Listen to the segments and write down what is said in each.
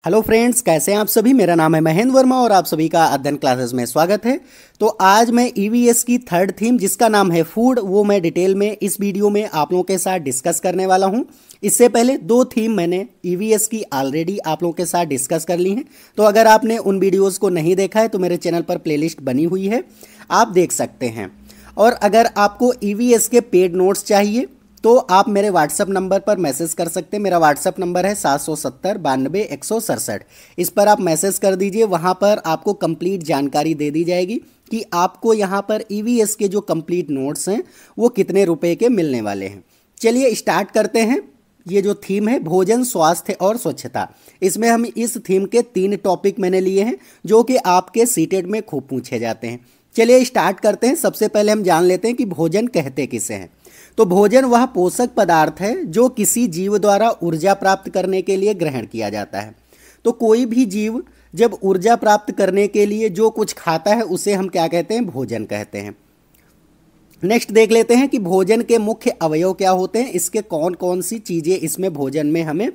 Hello friends, कैसे हैं आप सभी। मेरा नाम है महेंद्र वर्मा और आप सभी का अध्ययन क्लासेस में स्वागत है। तो आज मैं ईवीएस की थर्ड थीम जिसका नाम है फूड, वो मैं डिटेल में इस वीडियो में आप लोगों के साथ डिस्कस करने वाला हूं। इससे पहले दो थीम मैंने ईवीएस की ऑलरेडी आप लोगों के साथ डिस्कस कर ली हैं। तो अगर आपने उन वीडियोस को नहीं देखा है तो मेरे चैनल पर प्लेलिस्ट बनी हुई है, आप देख सकते हैं। और अगर आपको ईवीएस के पेड नोट्स चाहिए तो आप मेरे व्हाट्सअप नंबर पर मैसेज कर सकते हैं। मेरा व्हाट्सअप नंबर है 770 92 167। इस पर आप मैसेज कर दीजिए, वहाँ पर आपको कंप्लीट जानकारी दे दी जाएगी कि आपको यहाँ पर ईवीएस के जो कंप्लीट नोट्स हैं वो कितने रुपए के मिलने वाले हैं। चलिए स्टार्ट करते हैं। ये जो थीम है भोजन, स्वास्थ्य और स्वच्छता, इसमें हम इस थीम के 3 टॉपिक मैंने लिए हैं जो कि आपके सीटेट में खूब पूछे जाते हैं। चलिए स्टार्ट करते हैं। सबसे पहले हम जान लेते हैं कि भोजन कहते किसे हैं। तो भोजन वह पोषक पदार्थ है जो किसी जीव द्वारा ऊर्जा प्राप्त करने के लिए ग्रहण किया जाता है। तो कोई भी जीव जब ऊर्जा प्राप्त करने के लिए जो कुछ खाता है उसे हम क्या कहते हैं, भोजन कहते हैं। नेक्स्ट देख लेते हैं कि भोजन के मुख्य अवयव क्या होते हैं, इसके कौन कौन सी चीज़ें इसमें भोजन में हमें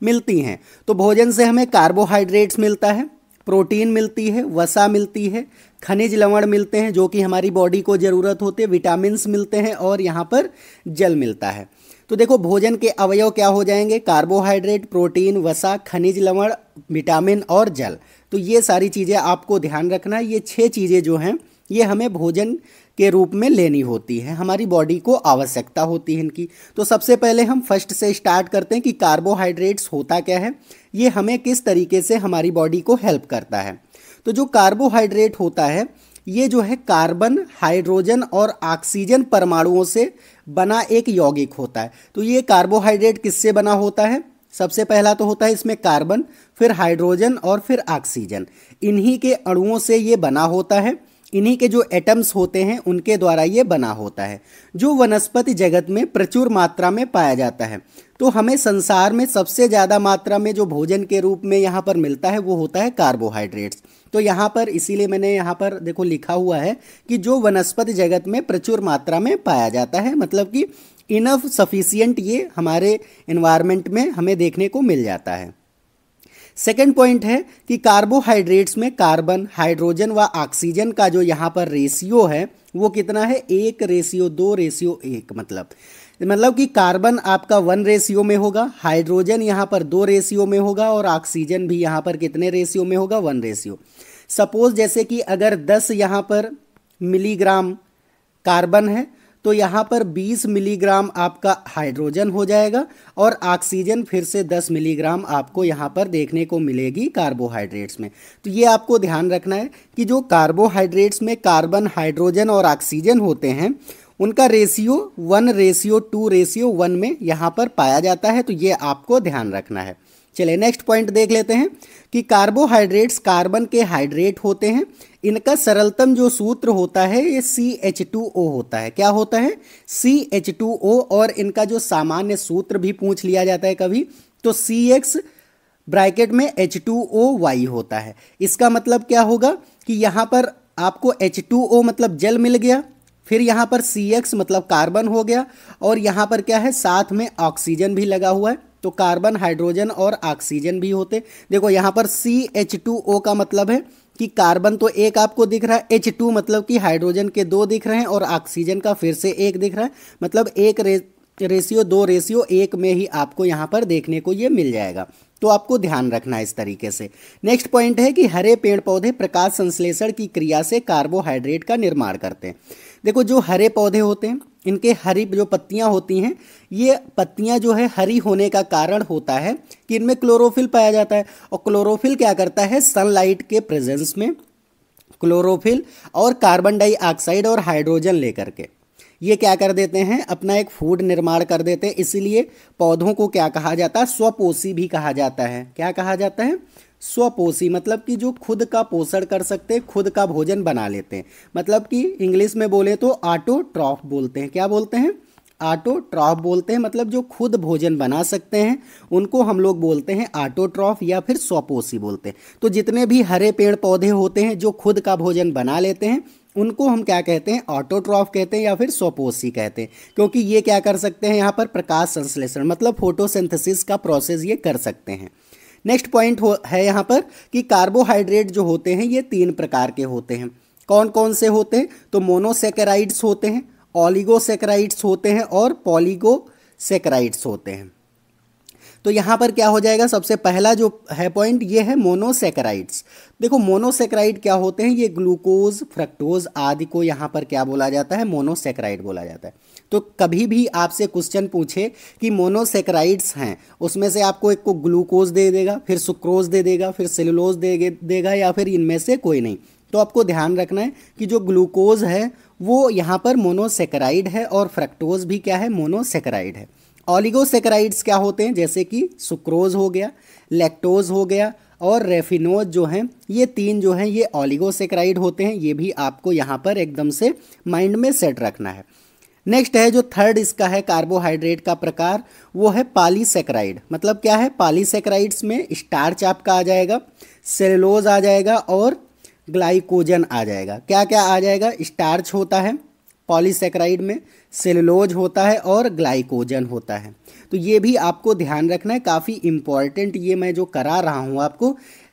मिलती हैं। तो भोजन से हमें कार्बोहाइड्रेट्स मिलता है, प्रोटीन मिलती है, वसा मिलती है, खनिज लवण मिलते हैं जो कि हमारी बॉडी को ज़रूरत होते हैं, विटामिन्स मिलते हैं और यहाँ पर जल मिलता है। तो देखो भोजन के अवयव क्या हो जाएंगे, कार्बोहाइड्रेट, प्रोटीन, वसा, खनिज लवण, विटामिन और जल। तो ये सारी चीज़ें आपको ध्यान रखना है। ये 6 चीज़ें जो हैं ये हमें भोजन के रूप में लेनी होती है, हमारी बॉडी को आवश्यकता होती है इनकी। तो सबसे पहले हम फर्स्ट से स्टार्ट करते हैं कि कार्बोहाइड्रेट्स होता क्या है, ये हमें किस तरीके से हमारी बॉडी को हेल्प करता है। तो जो कार्बोहाइड्रेट होता है ये जो है कार्बन, हाइड्रोजन और ऑक्सीजन परमाणुओं से बना एक यौगिक होता है। तो ये कार्बोहाइड्रेट किससे बना होता है, सबसे पहला तो होता है इसमें कार्बन, फिर हाइड्रोजन और फिर ऑक्सीजन। इन्हीं के अणुओं से ये बना होता है, इन्हीं के जो एटम्स होते हैं उनके द्वारा ये बना होता है, जो वनस्पति जगत में प्रचुर मात्रा में पाया जाता है। तो हमें संसार में सबसे ज़्यादा मात्रा में जो भोजन के रूप में यहाँ पर मिलता है वो होता है कार्बोहाइड्रेट्स। तो यहाँ पर इसीलिए मैंने यहाँ पर देखो लिखा हुआ है कि जो वनस्पति जगत में प्रचुर मात्रा में पाया जाता है, मतलब कि इनफ सफिशियंट ये हमारे इन्वायरमेंट में हमें देखने को मिल जाता है। सेकेंड पॉइंट है कि कार्बोहाइड्रेट्स में कार्बन, हाइड्रोजन व ऑक्सीजन का जो यहाँ पर रेशियो है वो कितना है, 1:2:1। मतलब कि कार्बन आपका 1 रेशियो में होगा, हाइड्रोजन यहाँ पर 2 रेशियो में होगा और ऑक्सीजन भी यहाँ पर कितने रेशियो में होगा, 1 रेशियो। सपोज जैसे कि अगर 10 यहाँ पर मिलीग्राम कार्बन है तो यहाँ पर 20 मिलीग्राम आपका हाइड्रोजन हो जाएगा और ऑक्सीजन फिर से 10 मिलीग्राम आपको यहाँ पर देखने को मिलेगी कार्बोहाइड्रेट्स में। तो ये आपको ध्यान रखना है कि जो कार्बोहाइड्रेट्स में कार्बन, हाइड्रोजन और ऑक्सीजन होते हैं उनका रेशियो 1:2:1 में यहाँ पर पाया जाता है। तो ये आपको ध्यान रखना है। चलिए नेक्स्ट पॉइंट देख लेते हैं कि कार्बोहाइड्रेट्स कार्बन के हाइड्रेट होते हैं। इनका सरलतम जो सूत्र होता है ये CH2O होता है। क्या होता है, CH2O। और इनका जो सामान्य सूत्र भी पूछ लिया जाता है कभी तो CX ब्रैकेट में H2OY होता है। इसका मतलब क्या होगा कि यहाँ पर आपको H2O मतलब जल मिल गया, फिर यहाँ पर CX मतलब कार्बन हो गया और यहाँ पर क्या है, साथ में ऑक्सीजन भी लगा हुआ है। तो कार्बन, हाइड्रोजन और ऑक्सीजन भी होते। देखो यहाँ पर CH2O का मतलब है कि कार्बन तो एक आपको दिख रहा है, H2 मतलब कि हाइड्रोजन के 2 दिख रहे हैं और ऑक्सीजन का फिर से 1 दिख रहा है। मतलब 1:2:1 में ही आपको यहाँ पर देखने को ये मिल जाएगा। तो आपको ध्यान रखना है इस तरीके से। नेक्स्ट पॉइंट है कि हरे पेड़ पौधे प्रकाश संश्लेषण की क्रिया से कार्बोहाइड्रेट का निर्माण करते हैं। देखो जो हरे पौधे होते हैं इनके हरी जो पत्तियां होती हैं, ये पत्तियां जो है हरी होने का कारण होता है कि इनमें क्लोरोफिल पाया जाता है। और क्लोरोफिल क्या करता है, सनलाइट के प्रेजेंस में क्लोरोफिल और कार्बन डाइऑक्साइड और हाइड्रोजन लेकर के ये क्या कर देते हैं, अपना एक फूड निर्माण कर देते हैं। इसीलिए पौधों को क्या कहा जाता है, स्वपोषी भी कहा जाता है। क्या कहा जाता है, स्वपोषी। मतलब कि जो खुद का पोषण कर सकते हैं, खुद का भोजन बना लेते हैं। मतलब कि इंग्लिश में बोले तो ऑटोट्रॉफ बोलते हैं। क्या बोलते हैं, ऑटोट्रॉफ बोलते हैं। मतलब जो खुद भोजन बना सकते हैं उनको हम लोग बोलते हैं ऑटोट्रॉफ या फिर स्वपोषी बोलते हैं। तो जितने भी हरे पेड़ पौधे होते हैं जो खुद का भोजन बना लेते हैं उनको हम क्या कहते हैं, ऑटोट्रॉफ कहते हैं या फिर स्वपोषी कहते हैं। क्योंकि ये क्या कर सकते हैं, यहाँ पर प्रकाश संश्लेषण मतलब फोटोसिंथेसिस का प्रोसेस ये कर सकते हैं। नेक्स्ट पॉइंट है यहाँ पर कि कार्बोहाइड्रेट जो होते हैं ये 3 प्रकार के होते हैं। कौन कौन से होते हैं? तो मोनोसेकेराइड्स होते हैं, ऑलिगोसेकेराइड्स होते हैं और पॉलीगोसेकेराइड्स होते हैं। तो यहाँ पर क्या हो जाएगा, सबसे पहला जो है पॉइंट ये है मोनोसेकेराइड्स। देखो मोनोसेकेराइड क्या होते हैं, ये ग्लूकोज, फ्रक्टोज आदि को यहाँ पर क्या बोला जाता है, मोनोसेकेराइड बोला जाता है। तो कभी भी आपसे क्वेश्चन पूछे कि मोनोसेकेराइड्स हैं, उसमें से आपको एक को ग्लूकोज दे देगा, फिर सुक्रोज दे देगा, फिर सेलुलोज देगा या फिर इनमें से कोई नहीं। तो आपको ध्यान रखना है कि जो ग्लूकोज है वो यहाँ पर मोनोसेकेराइड है और फ्रक्टोज भी क्या है, मोनोसेकेराइड है। ऑलिगोसेकेराइड्स क्या होते हैं, जैसे कि सुक्रोज हो गया, लैक्टोज हो गया और रेफिनोज जो हैं, ये 3 जो हैं ये ऑलिगोसेकेराइड होते हैं। ये भी आपको यहाँ पर एकदम से माइंड में सेट रखना है। नेक्स्ट है जो थर्ड इसका है कार्बोहाइड्रेट का प्रकार, वो है पॉलीसेकेराइड। मतलब क्या है, पॉलीसेकेराइड्स में स्टार्च आपका आ जाएगा, सेलुलोज आ जाएगा और ग्लाइकोजन आ जाएगा। क्या क्या आ जाएगा, स्टार्च होता है पॉलीसेकेराइड में, सेलुलोज होता है और ग्लाइकोजन होता है। तो ये भी आपको ध्यान रखना है, काफ़ी इम्पॉर्टेंट ये मैं जो करा रहा हूँ आपको,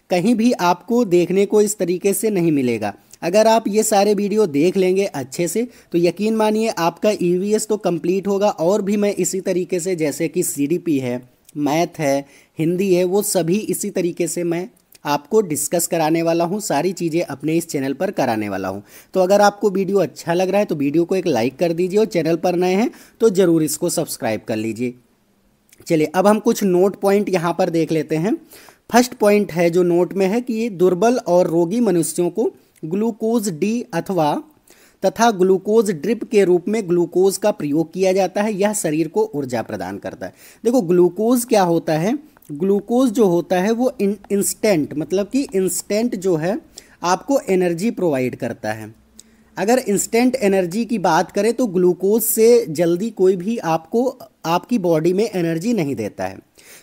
कहीं भी आपको देखने को इस तरीके से नहीं मिलेगा। अगर आप ये सारे वीडियो देख लेंगे अच्छे से तो यकीन मानिए आपका ईवीएस तो कंप्लीट होगा। और भी मैं इसी तरीके से, जैसे कि सीडीपी है, मैथ है, हिंदी है, वो सभी इसी तरीके से मैं आपको डिस्कस कराने वाला हूँ, सारी चीज़ें अपने इस चैनल पर कराने वाला हूँ। तो अगर आपको वीडियो अच्छा लग रहा है तो वीडियो को एक लाइक कर दीजिए और चैनल पर नए हैं तो ज़रूर इसको सब्सक्राइब कर लीजिए। चलिए अब हम कुछ नोट पॉइंट यहाँ पर देख लेते हैं। फर्स्ट पॉइंट है जो नोट में है कि ये दुर्बल और रोगी मनुष्यों को ग्लूकोज डी तथा ग्लूकोज ड्रिप के रूप में ग्लूकोज का प्रयोग किया जाता है। यह शरीर को ऊर्जा प्रदान करता है। देखो ग्लूकोज क्या होता है, ग्लूकोज जो होता है वो इंस्टेंट, मतलब कि इंस्टेंट जो है आपको एनर्जी प्रोवाइड करता है। अगर इंस्टेंट एनर्जी की बात करें तो ग्लूकोज से जल्दी कोई भी आपको आपकी बॉडी में एनर्जी नहीं देता है।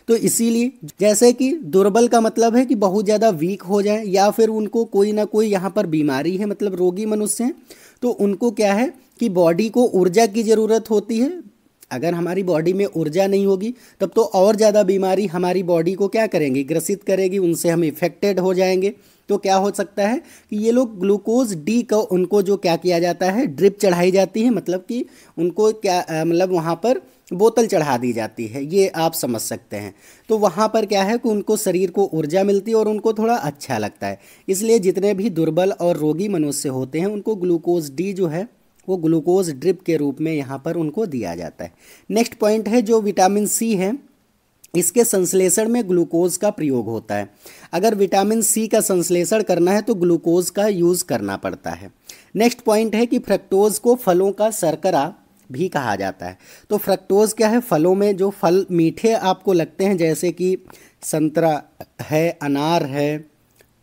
तो इसीलिए जैसे कि दुर्बल का मतलब है कि बहुत ज़्यादा वीक हो जाए या फिर उनको कोई ना कोई यहाँ पर बीमारी है, मतलब रोगी मनुष्य हैं, तो उनको क्या है कि बॉडी को ऊर्जा की ज़रूरत होती है। अगर हमारी बॉडी में ऊर्जा नहीं होगी तब तो और ज़्यादा बीमारी हमारी बॉडी को क्या करेंगी, ग्रसित करेगी, उनसे हम इफेक्टेड हो जाएंगे। तो क्या हो सकता है कि ये लोग ग्लूकोज डी को उनको जो क्या किया जाता है, ड्रिप चढ़ाई जाती है, मतलब कि उनको क्या मतलब वहाँ पर बोतल चढ़ा दी जाती है, ये आप समझ सकते हैं। तो वहाँ पर क्या है कि उनको शरीर को ऊर्जा मिलती है और उनको थोड़ा अच्छा लगता है। इसलिए जितने भी दुर्बल और रोगी मनुष्य होते हैं उनको ग्लूकोज डी जो है वो ग्लूकोज ड्रिप के रूप में यहाँ पर उनको दिया जाता है। नेक्स्ट पॉइंट है जो विटामिन सी है, इसके संश्लेषण में ग्लूकोज का प्रयोग होता है। अगर विटामिन सी का संश्लेषण करना है तो ग्लूकोज का यूज़ करना पड़ता है। नेक्स्ट पॉइंट है कि फ्रक्टोज को फलों का शर्करा भी कहा जाता है। तो फ्रक्टोज क्या है, फलों में जो फल मीठे आपको लगते हैं, जैसे कि संतरा है, अनार है,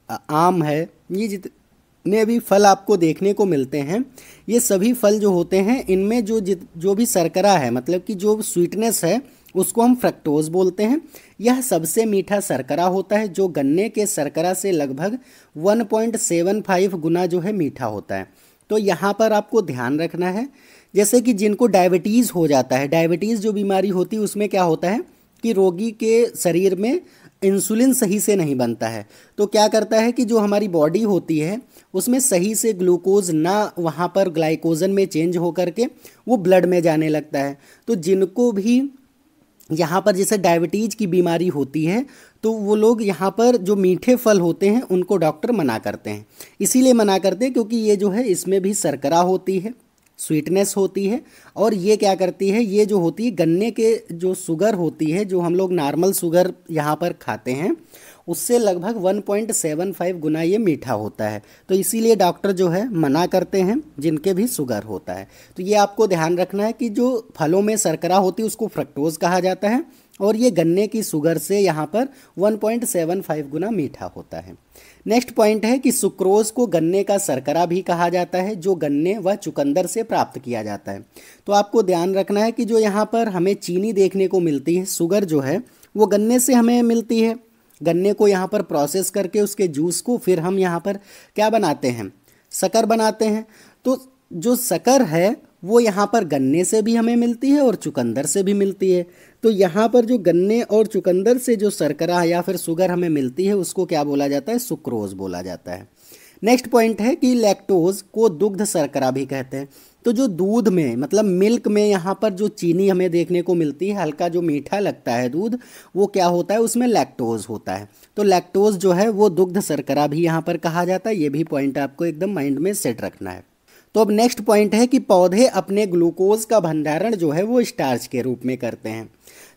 आम है, ये जितने भी फल आपको देखने को मिलते हैं, ये सभी फल जो होते हैं इनमें जो भी शर्करा है, मतलब कि जो स्वीटनेस है, उसको हम फ्रक्टोज बोलते हैं। यह सबसे मीठा शर्करा होता है जो गन्ने के शर्करा से लगभग 1.75 गुना जो है मीठा होता है। तो यहाँ पर आपको ध्यान रखना है, जैसे कि जिनको डायबिटीज़ हो जाता है, डायबिटीज़ जो बीमारी होती है उसमें क्या होता है कि रोगी के शरीर में इंसुलिन सही से नहीं बनता है। तो क्या करता है कि जो हमारी बॉडी होती है उसमें सही से ग्लूकोज ना वहाँ पर ग्लाइकोजन में चेंज हो करके वो ब्लड में जाने लगता है। तो जिनको भी यहाँ पर जैसे डायबिटीज़ की बीमारी होती है तो वो लोग यहाँ पर जो मीठे फल होते हैं उनको डॉक्टर मना करते हैं। इसीलिए मना करते हैं क्योंकि ये जो है इसमें भी शर्करा होती है, स्वीटनेस होती है, और ये क्या करती है, ये जो होती है गन्ने के जो शुगर होती है, जो हम लोग नॉर्मल शुगर यहाँ पर खाते हैं, उससे लगभग 1.75 गुना ये मीठा होता है। तो इसीलिए डॉक्टर जो है मना करते हैं जिनके भी शुगर होता है। तो ये आपको ध्यान रखना है कि जो फलों में शर्करा होती है उसको फ्रक्टोज कहा जाता है और ये गन्ने की शुगर से यहाँ पर 1.75 गुना मीठा होता है। नेक्स्ट पॉइंट है कि सुक्रोज को गन्ने का शर्करा भी कहा जाता है, जो गन्ने व चुकंदर से प्राप्त किया जाता है। तो आपको ध्यान रखना है कि जो यहाँ पर हमें चीनी देखने को मिलती है, शुगर जो है वो गन्ने से हमें मिलती है। गन्ने को यहाँ पर प्रोसेस करके उसके जूस को फिर हम यहाँ पर क्या बनाते हैं, शक्कर बनाते हैं। तो जो शक्कर है वो यहाँ पर गन्ने से भी हमें मिलती है और चुकंदर से भी मिलती है। तो यहाँ पर जो गन्ने और चुकंदर से जो शर्करा या फिर शुगर हमें मिलती है उसको क्या बोला जाता है, सुक्रोज बोला जाता है। नेक्स्ट पॉइंट है कि लैक्टोज को दुग्ध शर्करा भी कहते हैं। तो जो दूध में मतलब मिल्क में यहाँ पर जो चीनी हमें देखने को मिलती है, हल्का जो मीठा लगता है दूध, वो क्या होता है, उसमें लैक्टोज होता है। तो लैक्टोज जो है वो दुग्ध शर्करा भी यहाँ पर कहा जाता है। ये भी पॉइंट आपको एकदम माइंड में सेट रखना है। तो अब नेक्स्ट पॉइंट है कि पौधे अपने ग्लूकोज का भंडारण जो है वो स्टार्च के रूप में करते हैं।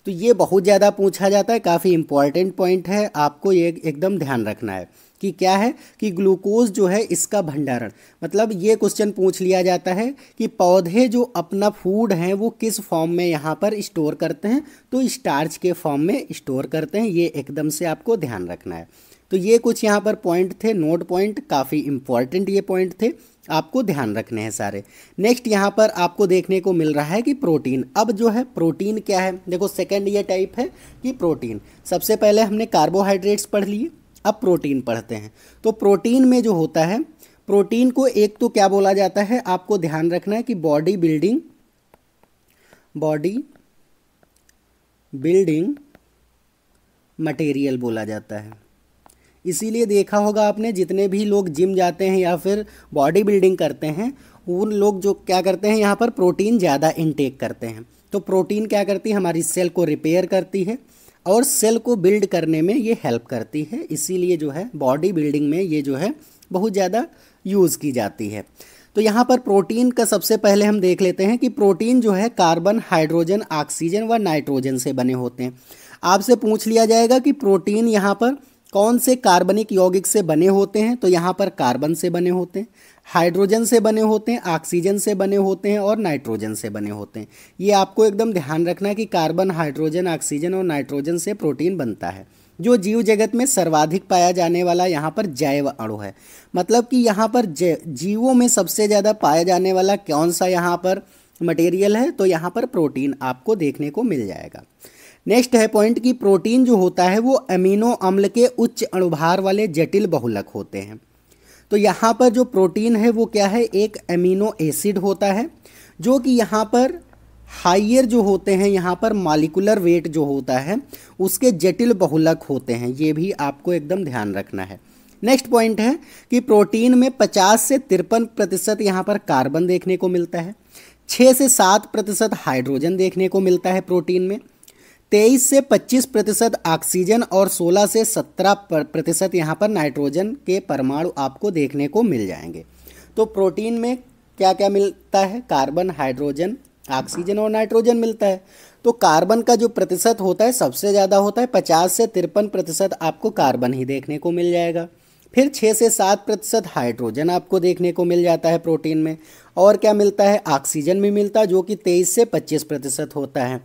तो ये बहुत ज़्यादा पूछा जाता है, काफ़ी इंपॉर्टेंट पॉइंट है, आपको ये एकदम ध्यान रखना है कि क्या है कि ग्लूकोज जो है इसका भंडारण, मतलब ये क्वेश्चन पूछ लिया जाता है कि पौधे जो अपना फूड हैं वो किस फॉर्म में यहाँ पर स्टोर करते हैं, तो स्टार्च के फॉर्म में स्टोर करते हैं। ये एकदम से आपको ध्यान रखना है। तो ये कुछ यहाँ पर पॉइंट थे, नोट पॉइंट, काफ़ी इंपॉर्टेंट ये पॉइंट थे, आपको ध्यान रखने हैं सारे। नेक्स्ट यहाँ पर आपको देखने को मिल रहा है कि प्रोटीन। अब जो है प्रोटीन क्या है, देखो सेकंड ये टाइप है कि प्रोटीन। सबसे पहले हमने कार्बोहाइड्रेट्स पढ़ लिए, अब प्रोटीन पढ़ते हैं। तो प्रोटीन में जो होता है, प्रोटीन को एक तो क्या बोला जाता है, आपको ध्यान रखना है कि बॉडी बिल्डिंग मटेरियल बोला जाता है। इसीलिए देखा होगा आपने, जितने भी लोग जिम जाते हैं या फिर बॉडी बिल्डिंग करते हैं, उन लोग जो क्या करते हैं यहाँ पर प्रोटीन ज़्यादा इनटेक करते हैं। तो प्रोटीन क्या करती है, हमारी सेल को रिपेयर करती है और सेल को बिल्ड करने में ये हेल्प करती है। इसीलिए जो है बॉडी बिल्डिंग में ये जो है बहुत ज़्यादा यूज़ की जाती है। तो यहाँ पर प्रोटीन का सबसे पहले हम देख लेते हैं कि प्रोटीन जो है कार्बन, हाइड्रोजन, ऑक्सीजन व नाइट्रोजन से बने होते हैं। आपसे पूछ लिया जाएगा कि प्रोटीन यहाँ पर कौन से कार्बनिक यौगिक से बने होते हैं, तो यहाँ पर कार्बन से बने होते हैं, हाइड्रोजन से बने होते हैं, ऑक्सीजन से बने होते हैं और नाइट्रोजन से बने होते हैं। ये आपको एकदम ध्यान रखना है कि कार्बन, हाइड्रोजन, ऑक्सीजन और नाइट्रोजन से प्रोटीन बनता है। जो जीव जगत में सर्वाधिक पाया जाने वाला यहाँ पर जैव अणु है, मतलब कि यहाँ पर जीवों में सबसे ज़्यादा पाया जाने वाला कौन सा यहाँ पर मटेरियल है, तो यहाँ पर प्रोटीन आपको देखने को मिल जाएगा। नेक्स्ट है पॉइंट कि प्रोटीन जो होता है वो अमीनो अम्ल के उच्च अणुभार वाले जटिल बहुलक होते हैं। तो यहाँ पर जो प्रोटीन है वो क्या है, एक अमीनो एसिड होता है जो कि यहाँ पर हाइयर जो होते हैं, यहाँ पर मॉलिक्यूलर वेट जो होता है उसके जटिल बहुलक होते हैं। ये भी आपको एकदम ध्यान रखना है। नेक्स्ट पॉइंट है कि प्रोटीन में 50 से 53% यहाँ पर कार्बन देखने को मिलता है, 6 से 7% हाइड्रोजन देखने को मिलता है प्रोटीन में, 23 से 25% ऑक्सीजन और 16 से 17% यहाँ पर नाइट्रोजन के परमाणु आपको देखने को मिल जाएंगे। तो प्रोटीन में क्या क्या मिलता है, कार्बन, हाइड्रोजन, ऑक्सीजन और नाइट्रोजन मिलता है। तो कार्बन का जो प्रतिशत होता है सबसे ज़्यादा होता है, 50 से 53% आपको कार्बन ही देखने को मिल जाएगा। फिर 6 से 7% हाइड्रोजन आपको देखने को मिल जाता है प्रोटीन में। और क्या मिलता है, ऑक्सीजन भी मिलता है जो कि 23 से 25% होता है।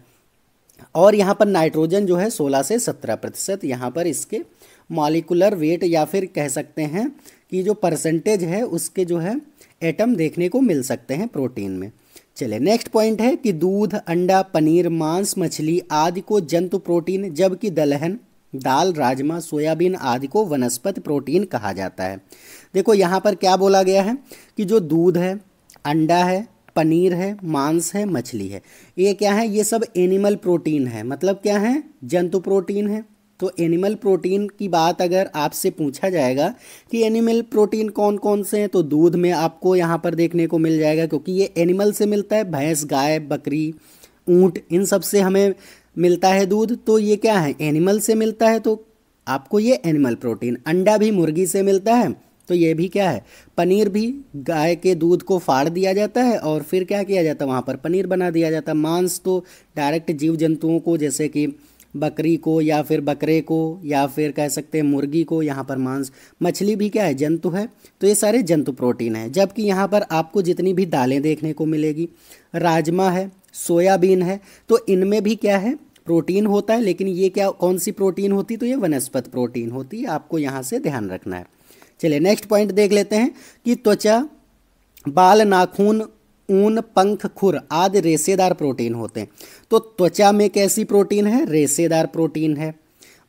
और यहाँ पर नाइट्रोजन जो है 16 से 17%, यहाँ पर इसके मॉलिक्यूलर वेट या फिर कह सकते हैं कि जो परसेंटेज है उसके जो है एटम देखने को मिल सकते हैं प्रोटीन में। चलिए नेक्स्ट पॉइंट है कि दूध, अंडा, पनीर, मांस, मछली आदि को जंतु प्रोटीन, जबकि दलहन, दाल, राजमा, सोयाबीन आदि को वनस्पति प्रोटीन कहा जाता है। देखो यहाँ पर क्या बोला गया है कि जो दूध है, अंडा है, पनीर है, मांस है, मछली है, ये क्या है, ये सब एनिमल प्रोटीन है। मतलब क्या है, जंतु प्रोटीन है। तो एनिमल प्रोटीन की बात अगर आपसे पूछा जाएगा कि एनिमल प्रोटीन कौन कौन से हैं, तो दूध में आपको यहाँ पर देखने को मिल जाएगा क्योंकि ये एनिमल से मिलता है, भैंस, गाय, बकरी, ऊँट, इन सब से हमें मिलता है दूध। तो ये क्या है, एनिमल से मिलता है, तो आपको ये एनिमल प्रोटीन। अंडा भी मुर्गी से मिलता है, तो ये भी क्या है, पनीर भी गाय के दूध को फाड़ दिया जाता है और फिर क्या किया जाता है, वहाँ पर पनीर बना दिया जाता है। मांस तो डायरेक्ट जीव जंतुओं को, जैसे कि बकरी को या फिर बकरे को या फिर कह सकते हैं मुर्गी को, यहाँ पर मांस। मछली भी क्या है, जंतु है। तो ये सारे जंतु प्रोटीन है। जबकि यहाँ पर आपको जितनी भी दालें देखने को मिलेगी, राजमा है, सोयाबीन है, तो इनमें भी क्या है, प्रोटीन होता है। लेकिन ये क्या, कौन सी प्रोटीन होती, तो ये वनस्पति प्रोटीन होती है। आपको यहाँ से ध्यान रखना है। चलिए नेक्स्ट पॉइंट देख लेते हैं कि त्वचा, बाल, नाखून, ऊन, पंख, खुर आदि रेशेदार प्रोटीन होते हैं। तो त्वचा में कैसी प्रोटीन है, रेशेदार प्रोटीन है।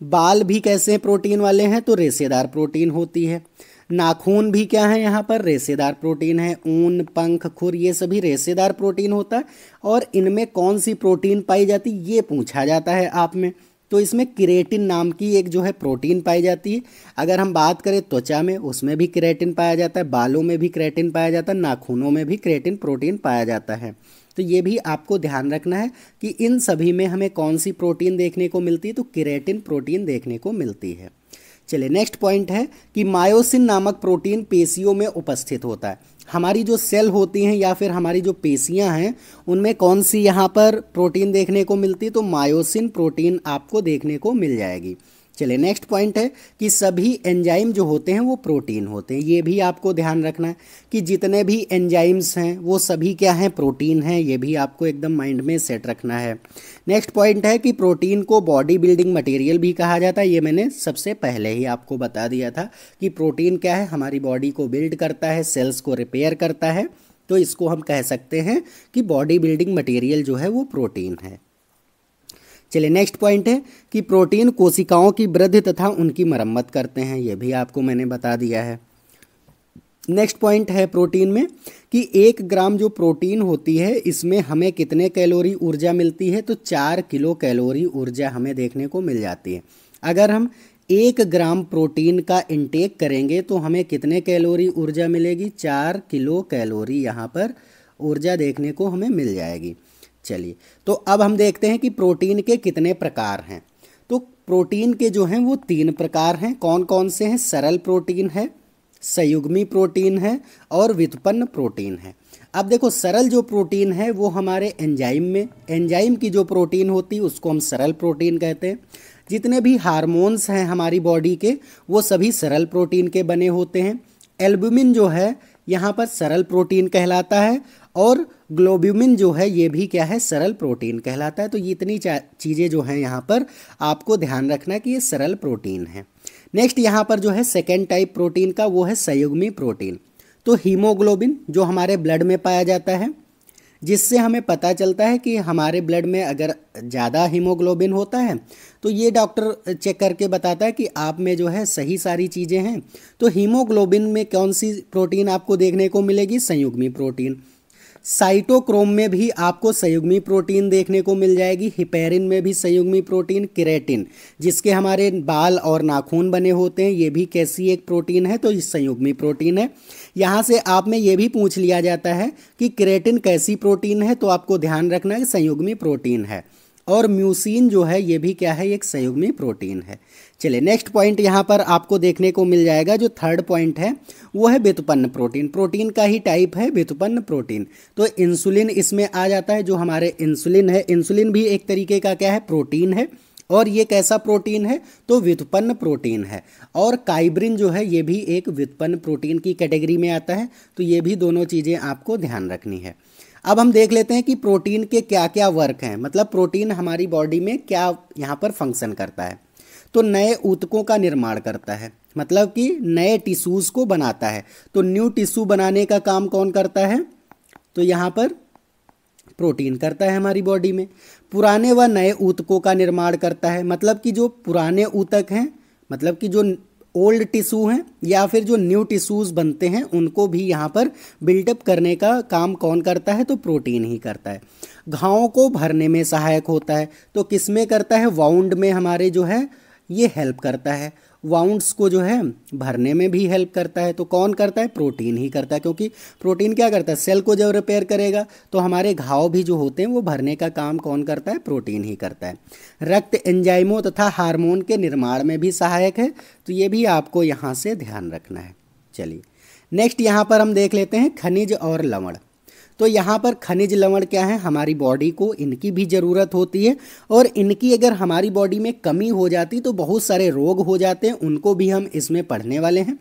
बाल भी कैसे प्रोटीन वाले हैं, तो रेशेदार प्रोटीन होती है। नाखून भी क्या है यहाँ पर रेशेदार प्रोटीन है। ऊन, पंख, खुर ये सभी रेशेदार प्रोटीन होता है। और इनमें कौन सी प्रोटीन पाई जाती है ये पूछा जाता है आप में। तो इसमें केरेटिन नाम की एक जो है प्रोटीन पाई जाती है। अगर हम बात करें त्वचा में, उसमें भी केरेटिन पाया जाता है, बालों में भी केरेटिन पाया जाता है, नाखूनों में भी केरेटिन प्रोटीन पाया जाता है। तो ये भी आपको ध्यान रखना है कि इन सभी में हमें कौन सी प्रोटीन देखने को मिलती है, तो केरेटिन प्रोटीन देखने को मिलती है। चलिए नेक्स्ट पॉइंट है कि मायोसिन नामक प्रोटीन पेशियों में उपस्थित होता है। हमारी जो सेल होती हैं या फिर हमारी जो पेशियां हैं उनमें कौन सी यहाँ पर प्रोटीन देखने को मिलती है, तो मायोसिन प्रोटीन आपको देखने को मिल जाएगी। चलिए नेक्स्ट पॉइंट है कि सभी एंजाइम जो होते हैं वो प्रोटीन होते हैं। ये भी आपको ध्यान रखना है कि जितने भी एंजाइम्स हैं वो सभी क्या हैं, प्रोटीन हैं। ये भी आपको एकदम माइंड में सेट रखना है। नेक्स्ट पॉइंट है कि प्रोटीन को बॉडी बिल्डिंग मटेरियल भी कहा जाता है। ये मैंने सबसे पहले ही आपको बता दिया था कि प्रोटीन क्या है, हमारी बॉडी को बिल्ड करता है, सेल्स को रिपेयर करता है। तो इसको हम कह सकते हैं कि बॉडी बिल्डिंग मटेरियल जो है वो प्रोटीन है। चलिए नेक्स्ट पॉइंट है कि प्रोटीन कोशिकाओं की वृद्धि तथा उनकी मरम्मत करते हैं। ये भी आपको मैंने बता दिया है। नेक्स्ट पॉइंट है प्रोटीन में कि 1 ग्राम जो प्रोटीन होती है इसमें हमें कितने कैलोरी ऊर्जा मिलती है, तो 4 किलो कैलोरी ऊर्जा हमें देखने को मिल जाती है। अगर हम 1 ग्राम प्रोटीन का इंटेक करेंगे तो हमें कितने कैलोरी ऊर्जा मिलेगी, 4 किलो कैलोरी यहाँ पर ऊर्जा देखने को हमें मिल जाएगी। चलिए तो अब हम देखते हैं कि प्रोटीन के कितने प्रकार हैं। तो प्रोटीन के जो हैं वो 3 प्रकार हैं। कौन कौन से हैं, सरल प्रोटीन है, संयुग्मी प्रोटीन है और व्युत्पन्न प्रोटीन है। अब देखो सरल जो प्रोटीन है वो हमारे एंजाइम की जो प्रोटीन होती है उसको हम सरल प्रोटीन कहते हैं। जितने भी हार्मोन्स हैं हमारी बॉडी के वो सभी सरल प्रोटीन के बने होते हैं। एल्ब्यूमिन जो है यहाँ पर सरल प्रोटीन कहलाता है और ग्लोब्यूमिन जो है ये भी क्या है, सरल प्रोटीन कहलाता है। तो ये इतनी चीज़ें जो हैं यहाँ पर आपको ध्यान रखना है कि ये सरल प्रोटीन है। नेक्स्ट यहाँ पर जो है सेकेंड टाइप प्रोटीन का वो है संयुग्मी प्रोटीन। तो हीमोग्लोबिन जो हमारे ब्लड में पाया जाता है, जिससे हमें पता चलता है कि हमारे ब्लड में अगर ज़्यादा हीमोग्लोबिन होता है तो ये डॉक्टर चेक करके बताता है कि आप में जो है सही सारी चीज़ें हैं। तो हीमोग्लोबिन में कौन सी प्रोटीन आपको देखने को मिलेगी, संयुग्मी प्रोटीन। साइटोक्रोम में भी आपको संयुग्मी प्रोटीन देखने को मिल जाएगी। हिपेरिन में भी संयुग्मी प्रोटीन। केराटिन जिसके हमारे बाल और नाखून बने होते हैं ये भी कैसी एक प्रोटीन है, तो ये संयुग्मी प्रोटीन है। यहाँ से आप में ये भी पूछ लिया जाता है कि केराटिन कैसी प्रोटीन है, तो आपको ध्यान रखना है कि संयुग्मी प्रोटीन है। और म्यूसिन जो है ये भी क्या है, एक संयुग्मी प्रोटीन है। चलिए नेक्स्ट पॉइंट यहाँ पर आपको देखने को मिल जाएगा। जो थर्ड पॉइंट है वो है व्युत्पन्न प्रोटीन। प्रोटीन का ही टाइप है व्युत्पन्न प्रोटीन। तो इंसुलिन इसमें आ जाता है। जो हमारे इंसुलिन है, इंसुलिन भी एक तरीके का क्या है, प्रोटीन है। और ये कैसा प्रोटीन है, तो व्युत्पन्न प्रोटीन है। और काइब्रिन जो है ये भी एक व्युत्पन्न प्रोटीन की कैटेगरी में आता है। तो ये भी दोनों चीज़ें आपको ध्यान रखनी है। अब हम देख लेते हैं कि प्रोटीन के क्या क्या वर्क हैं, मतलब प्रोटीन हमारी बॉडी में क्या यहाँ पर फंक्शन करता है। तो नए ऊतकों का निर्माण करता है, मतलब कि नए टिश्यूज़ को बनाता है। तो न्यू टिश्यू बनाने का काम कौन करता है, तो यहाँ पर प्रोटीन करता है हमारी बॉडी में। पुराने व नए ऊतकों का निर्माण करता है, मतलब कि जो पुराने ऊतक हैं, मतलब कि जो ओल्ड टिश्यू हैं या फिर जो न्यू टिश्यूज़ बनते हैं उनको भी यहाँ पर बिल्डअप करने का काम कौन करता है, तो प्रोटीन ही करता है। घावों को भरने में सहायक होता है। तो किस में करता है, वाउंड में हमारे जो है ये हेल्प करता है। वाउंड्स को जो है भरने में भी हेल्प करता है। तो कौन करता है, प्रोटीन ही करता है। क्योंकि प्रोटीन क्या करता है, सेल को जब रिपेयर करेगा तो हमारे घाव भी जो होते हैं वो भरने का काम कौन करता है, प्रोटीन ही करता है। रक्त एंजाइमों तथा हार्मोन के निर्माण में भी सहायक है। तो ये भी आपको यहाँ से ध्यान रखना है। चलिए नेक्स्ट यहाँ पर हम देख लेते हैं खनिज और लवण। तो यहाँ पर खनिज लवण क्या है, हमारी बॉडी को इनकी भी ज़रूरत होती है। और इनकी अगर हमारी बॉडी में कमी हो जाती तो बहुत सारे रोग हो जाते हैं, उनको भी हम इसमें पढ़ने वाले हैं।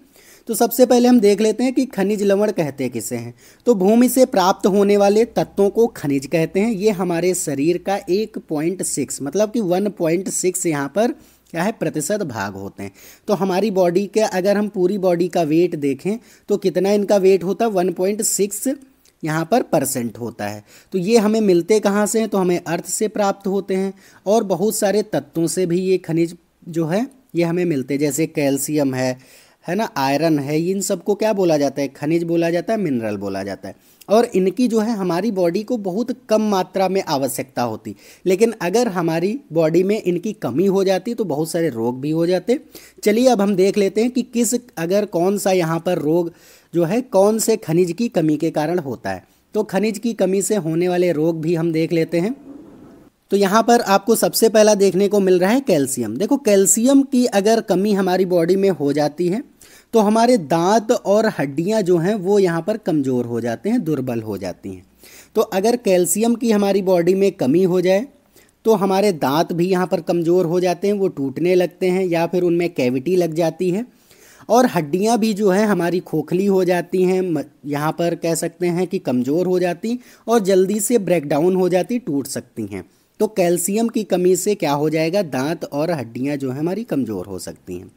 तो सबसे पहले हम देख लेते हैं कि खनिज लवण कहते किसे हैं। तो भूमि से प्राप्त होने वाले तत्वों को खनिज कहते हैं। ये हमारे शरीर का 1.6 मतलब कि 1.6 यहाँ पर क्या है, प्रतिशत भाग होते हैं। तो हमारी बॉडी के अगर हम पूरी बॉडी का वेट देखें तो कितना इनका वेट होता है, 1.6 यहाँ पर परसेंट होता है। तो ये हमें मिलते कहाँ से हैं, तो हमें अर्थ से प्राप्त होते हैं। और बहुत सारे तत्वों से भी ये खनिज जो है ये हमें मिलते हैं, जैसे कैल्शियम है, है ना, आयरन है, इन सबको क्या बोला जाता है, खनिज बोला जाता है, मिनरल बोला जाता है। और इनकी जो है हमारी बॉडी को बहुत कम मात्रा में आवश्यकता होती, लेकिन अगर हमारी बॉडी में इनकी कमी हो जाती तो बहुत सारे रोग भी हो जाते। चलिए अब हम देख लेते हैं कि अगर कौन सा यहाँ पर रोग जो है कौन से खनिज की कमी के कारण होता है। तो खनिज की कमी से होने वाले रोग भी हम देख लेते हैं। तो यहाँ पर आपको सबसे पहला देखने को मिल रहा है कैल्शियम। देखो, कैल्शियम की अगर कमी हमारी बॉडी में हो जाती है तो हमारे दांत और हड्डियाँ जो हैं वो यहाँ पर कमज़ोर हो जाते हैं, दुर्बल हो जाती हैं। तो अगर कैल्शियम की हमारी बॉडी में कमी हो जाए तो हमारे दांत भी यहाँ पर कमज़ोर हो जाते हैं, वो टूटने लगते हैं या फिर उनमें कैविटी लग जाती है। और हड्डियाँ भी जो है हमारी खोखली हो जाती हैं, यहाँ पर कह सकते हैं कि कमज़ोर हो जाती और जल्दी से ब्रेकडाउन हो जाती, टूट सकती हैं। तो कैल्शियम की कमी से क्या हो जाएगा, दांत और हड्डियाँ जो है हमारी कमज़ोर हो सकती हैं।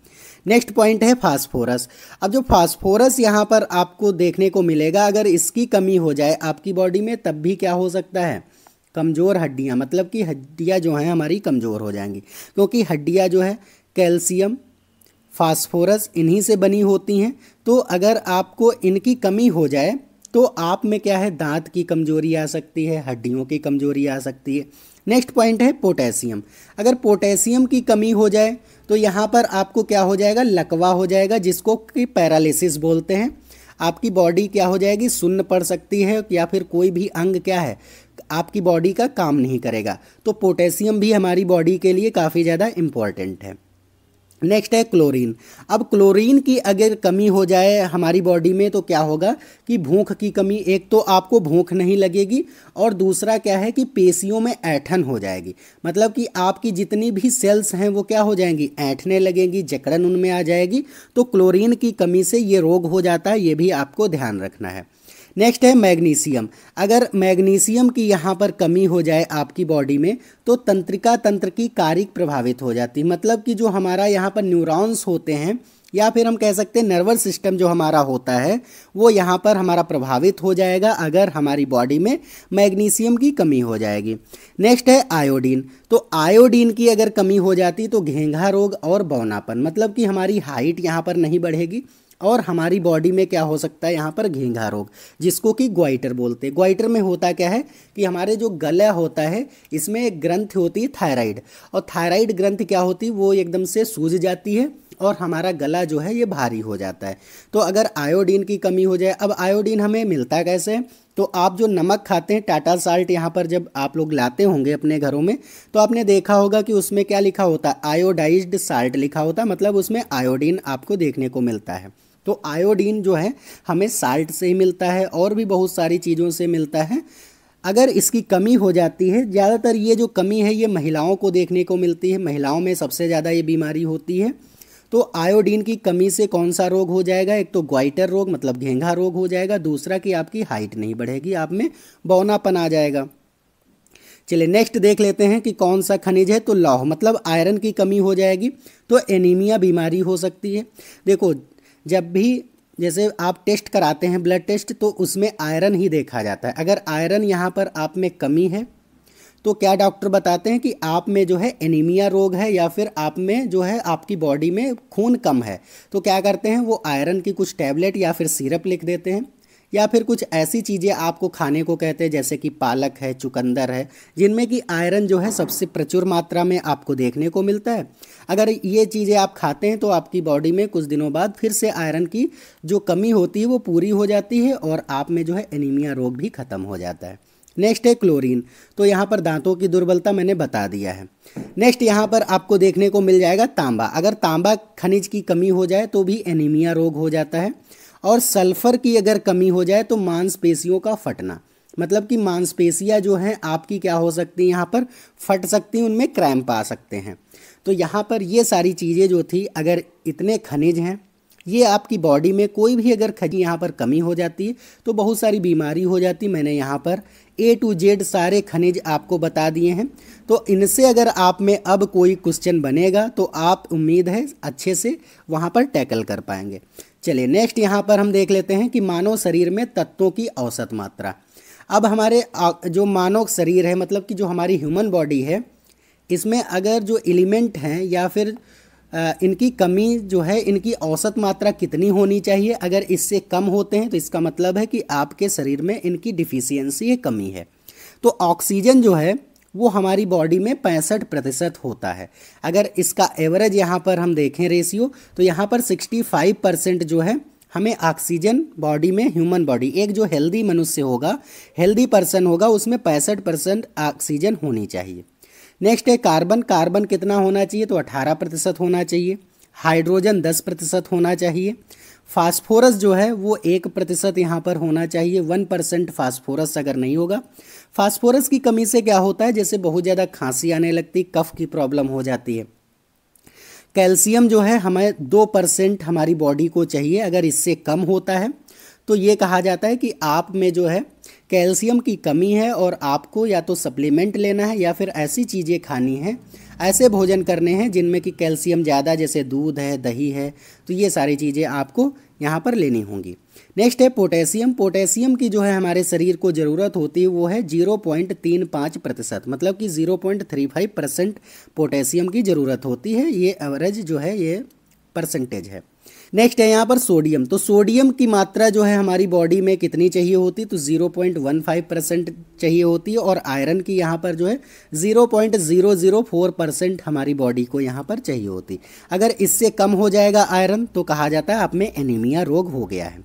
नेक्स्ट पॉइंट है फास्फोरस। अब जो फास्फोरस यहाँ पर आपको देखने को मिलेगा, अगर इसकी कमी हो जाए आपकी बॉडी में तब भी क्या हो सकता है, कमज़ोर हड्डियाँ, मतलब कि हड्डियाँ जो हैं हमारी कमज़ोर हो जाएंगी, क्योंकि हड्डियाँ जो है कैल्शियम फास्फोरस इन्हीं से बनी होती हैं। तो अगर आपको इनकी कमी हो जाए तो आप में क्या है, दांत की कमजोरी आ सकती है, हड्डियों की कमजोरी आ सकती है। नेक्स्ट पॉइंट है पोटेशियम। अगर पोटेशियम की कमी हो जाए तो यहाँ पर आपको क्या हो जाएगा, लकवा हो जाएगा, जिसको कि पैरालिसिस बोलते हैं। आपकी बॉडी क्या हो जाएगी, सुन्न पड़ सकती है, या फिर कोई भी अंग क्या है आपकी बॉडी का काम नहीं करेगा। तो पोटेशियम भी हमारी बॉडी के लिए काफ़ी ज़्यादा इम्पॉर्टेंट है। नेक्स्ट है क्लोरीन। अब क्लोरीन की अगर कमी हो जाए हमारी बॉडी में तो क्या होगा कि भूख की कमी, एक तो आपको भूख नहीं लगेगी और दूसरा क्या है कि पेशियों में ऐंठन हो जाएगी, मतलब कि आपकी जितनी भी सेल्स हैं वो क्या हो जाएंगी, ऐंठने लगेंगी, जकड़न उनमें आ जाएगी। तो क्लोरीन की कमी से ये रोग हो जाता है, ये भी आपको ध्यान रखना है। नेक्स्ट है मैग्नीशियम। अगर मैग्नीशियम की यहाँ पर कमी हो जाए आपकी बॉडी में तो तंत्रिका तंत्र की कार्य प्रभावित हो जाती है, मतलब कि जो हमारा यहाँ पर न्यूरॉन्स होते हैं या फिर हम कह सकते हैं नर्वस सिस्टम जो हमारा होता है वो यहाँ पर हमारा प्रभावित हो जाएगा अगर हमारी बॉडी में मैग्नीशियम की कमी हो जाएगी। नेक्स्ट है आयोडीन। तो आयोडीन की अगर कमी हो जाती तो घेंघा रोग और बौनापन, मतलब कि हमारी हाइट यहाँ पर नहीं बढ़ेगी और हमारी बॉडी में क्या हो सकता है, यहाँ पर घेंघा रोग, जिसको कि ग्वाइटर बोलते हैं। ग्वाइटर में होता क्या है कि हमारे जो गला होता है इसमें एक ग्रंथि होती है थायराइड, और थायराइड ग्रंथि क्या होती है वो एकदम से सूज जाती है और हमारा गला जो है ये भारी हो जाता है। तो अगर आयोडीन की कमी हो जाए, अब आयोडीन हमें मिलता कैसे है, तो आप जो नमक खाते हैं टाटा साल्ट, यहाँ पर जब आप लोग लाते होंगे अपने घरों में तो आपने देखा होगा कि उसमें क्या लिखा होता है, आयोडाइज्ड साल्ट लिखा होता है, मतलब उसमें आयोडीन आपको देखने को मिलता है। तो आयोडीन जो है हमें साल्ट से ही मिलता है और भी बहुत सारी चीज़ों से मिलता है। अगर इसकी कमी हो जाती है, ज़्यादातर ये जो कमी है ये महिलाओं को देखने को मिलती है, महिलाओं में सबसे ज़्यादा ये बीमारी होती है। तो आयोडीन की कमी से कौन सा रोग हो जाएगा, एक तो ग्वाइटर रोग मतलब घेंघा रोग हो जाएगा, दूसरा कि आपकी हाइट नहीं बढ़ेगी, आप में बौनापन आ जाएगा। चलिए नेक्स्ट देख लेते हैं कि कौन सा खनिज है, तो लौह मतलब आयरन की कमी हो जाएगी तो एनीमिया बीमारी हो सकती है। देखो जब भी जैसे आप टेस्ट कराते हैं ब्लड टेस्ट तो उसमें आयरन ही देखा जाता है, अगर आयरन यहाँ पर आप में कमी है तो क्या डॉक्टर बताते हैं कि आप में जो है एनीमिया रोग है या फिर आप में जो है आपकी बॉडी में खून कम है। तो क्या करते हैं वो आयरन की कुछ टैबलेट या फिर सिरप लिख देते हैं या फिर कुछ ऐसी चीज़ें आपको खाने को कहते हैं जैसे कि पालक है, चुकंदर है, जिनमें कि आयरन जो है सबसे प्रचुर मात्रा में आपको देखने को मिलता है। अगर ये चीज़ें आप खाते हैं तो आपकी बॉडी में कुछ दिनों बाद फिर से आयरन की जो कमी होती है वो पूरी हो जाती है और आप में जो है एनीमिया रोग भी खत्म हो जाता है। नेक्स्ट है क्लोरीन। तो यहाँ पर दांतों की दुर्बलता मैंने बता दिया है। नेक्स्ट यहाँ पर आपको देखने को मिल जाएगा तांबा। अगर तांबा खनिज की कमी हो जाए तो भी एनीमिया रोग हो जाता है। और सल्फर की अगर कमी हो जाए तो मांसपेशियों का फटना, मतलब कि मांसपेशियाँ जो हैं आपकी क्या हो सकती हैं, यहाँ पर फट सकती हैं, उनमें क्रैम्प आ सकते हैं। तो यहाँ पर ये सारी चीज़ें जो थी, अगर इतने खनिज हैं ये आपकी बॉडी में कोई भी अगर खनिज यहाँ पर कमी हो जाती है तो बहुत सारी बीमारी हो जाती। मैंने यहाँ पर A to Z सारे खनिज आपको बता दिए हैं। तो इनसे अगर आप में अब कोई क्वेश्चन बनेगा तो आप उम्मीद है अच्छे से वहाँ पर टैकल कर पाएंगे। चलिए नेक्स्ट यहाँ पर हम देख लेते हैं कि मानव शरीर में तत्वों की औसत मात्रा। अब हमारे जो मानव शरीर है मतलब कि जो हमारी ह्यूमन बॉडी है इसमें अगर जो एलिमेंट हैं या फिर इनकी कमी जो है, इनकी औसत मात्रा कितनी होनी चाहिए। अगर इससे कम होते हैं तो इसका मतलब है कि आपके शरीर में इनकी डिफिशियंसी है, कमी है। तो ऑक्सीजन जो है वो हमारी बॉडी में 65% होता है। अगर इसका एवरेज यहाँ पर हम देखें रेशियो, तो यहाँ पर 65% जो है हमें ऑक्सीजन बॉडी में, ह्यूमन बॉडी, एक जो हेल्दी मनुष्य होगा, हेल्दी पर्सन होगा, उसमें 65% ऑक्सीजन होनी चाहिए। नेक्स्ट है कार्बन। कार्बन कितना होना चाहिए? तो 18% होना चाहिए। हाइड्रोजन 10% होना चाहिए। फास्फोरस जो है वो 1% यहाँ पर होना चाहिए। 1% फास्फोरस अगर नहीं होगा, फास्फोरस की कमी से क्या होता है, जैसे बहुत ज़्यादा खांसी आने लगती, कफ की प्रॉब्लम हो जाती है। कैल्शियम जो है हमें 2% हमारी बॉडी को चाहिए। अगर इससे कम होता है तो ये कहा जाता है कि आप में जो है कैल्शियम की कमी है और आपको या तो सप्लीमेंट लेना है या फिर ऐसी चीज़ें खानी है, ऐसे भोजन करने हैं जिनमें कि कैल्शियम ज़्यादा, जैसे दूध है, दही है, तो ये सारी चीज़ें आपको यहाँ पर लेनी होंगी। नेक्स्ट है पोटेशियम। पोटेशियम की जो है हमारे शरीर को ज़रूरत होती है वो है 0.35%, मतलब कि 0.35% पोटेशियम की ज़रूरत होती है। ये एवरेज जो है ये परसेंटेज है। नेक्स्ट है यहाँ पर सोडियम। तो सोडियम की मात्रा जो है हमारी बॉडी में कितनी चाहिए होती? तो 0.15% चाहिए होती है। और आयरन की यहाँ पर जो है 0.004% हमारी बॉडी को यहाँ पर चाहिए होती। अगर इससे कम हो जाएगा आयरन तो कहा जाता है आप में एनीमिया रोग हो गया है।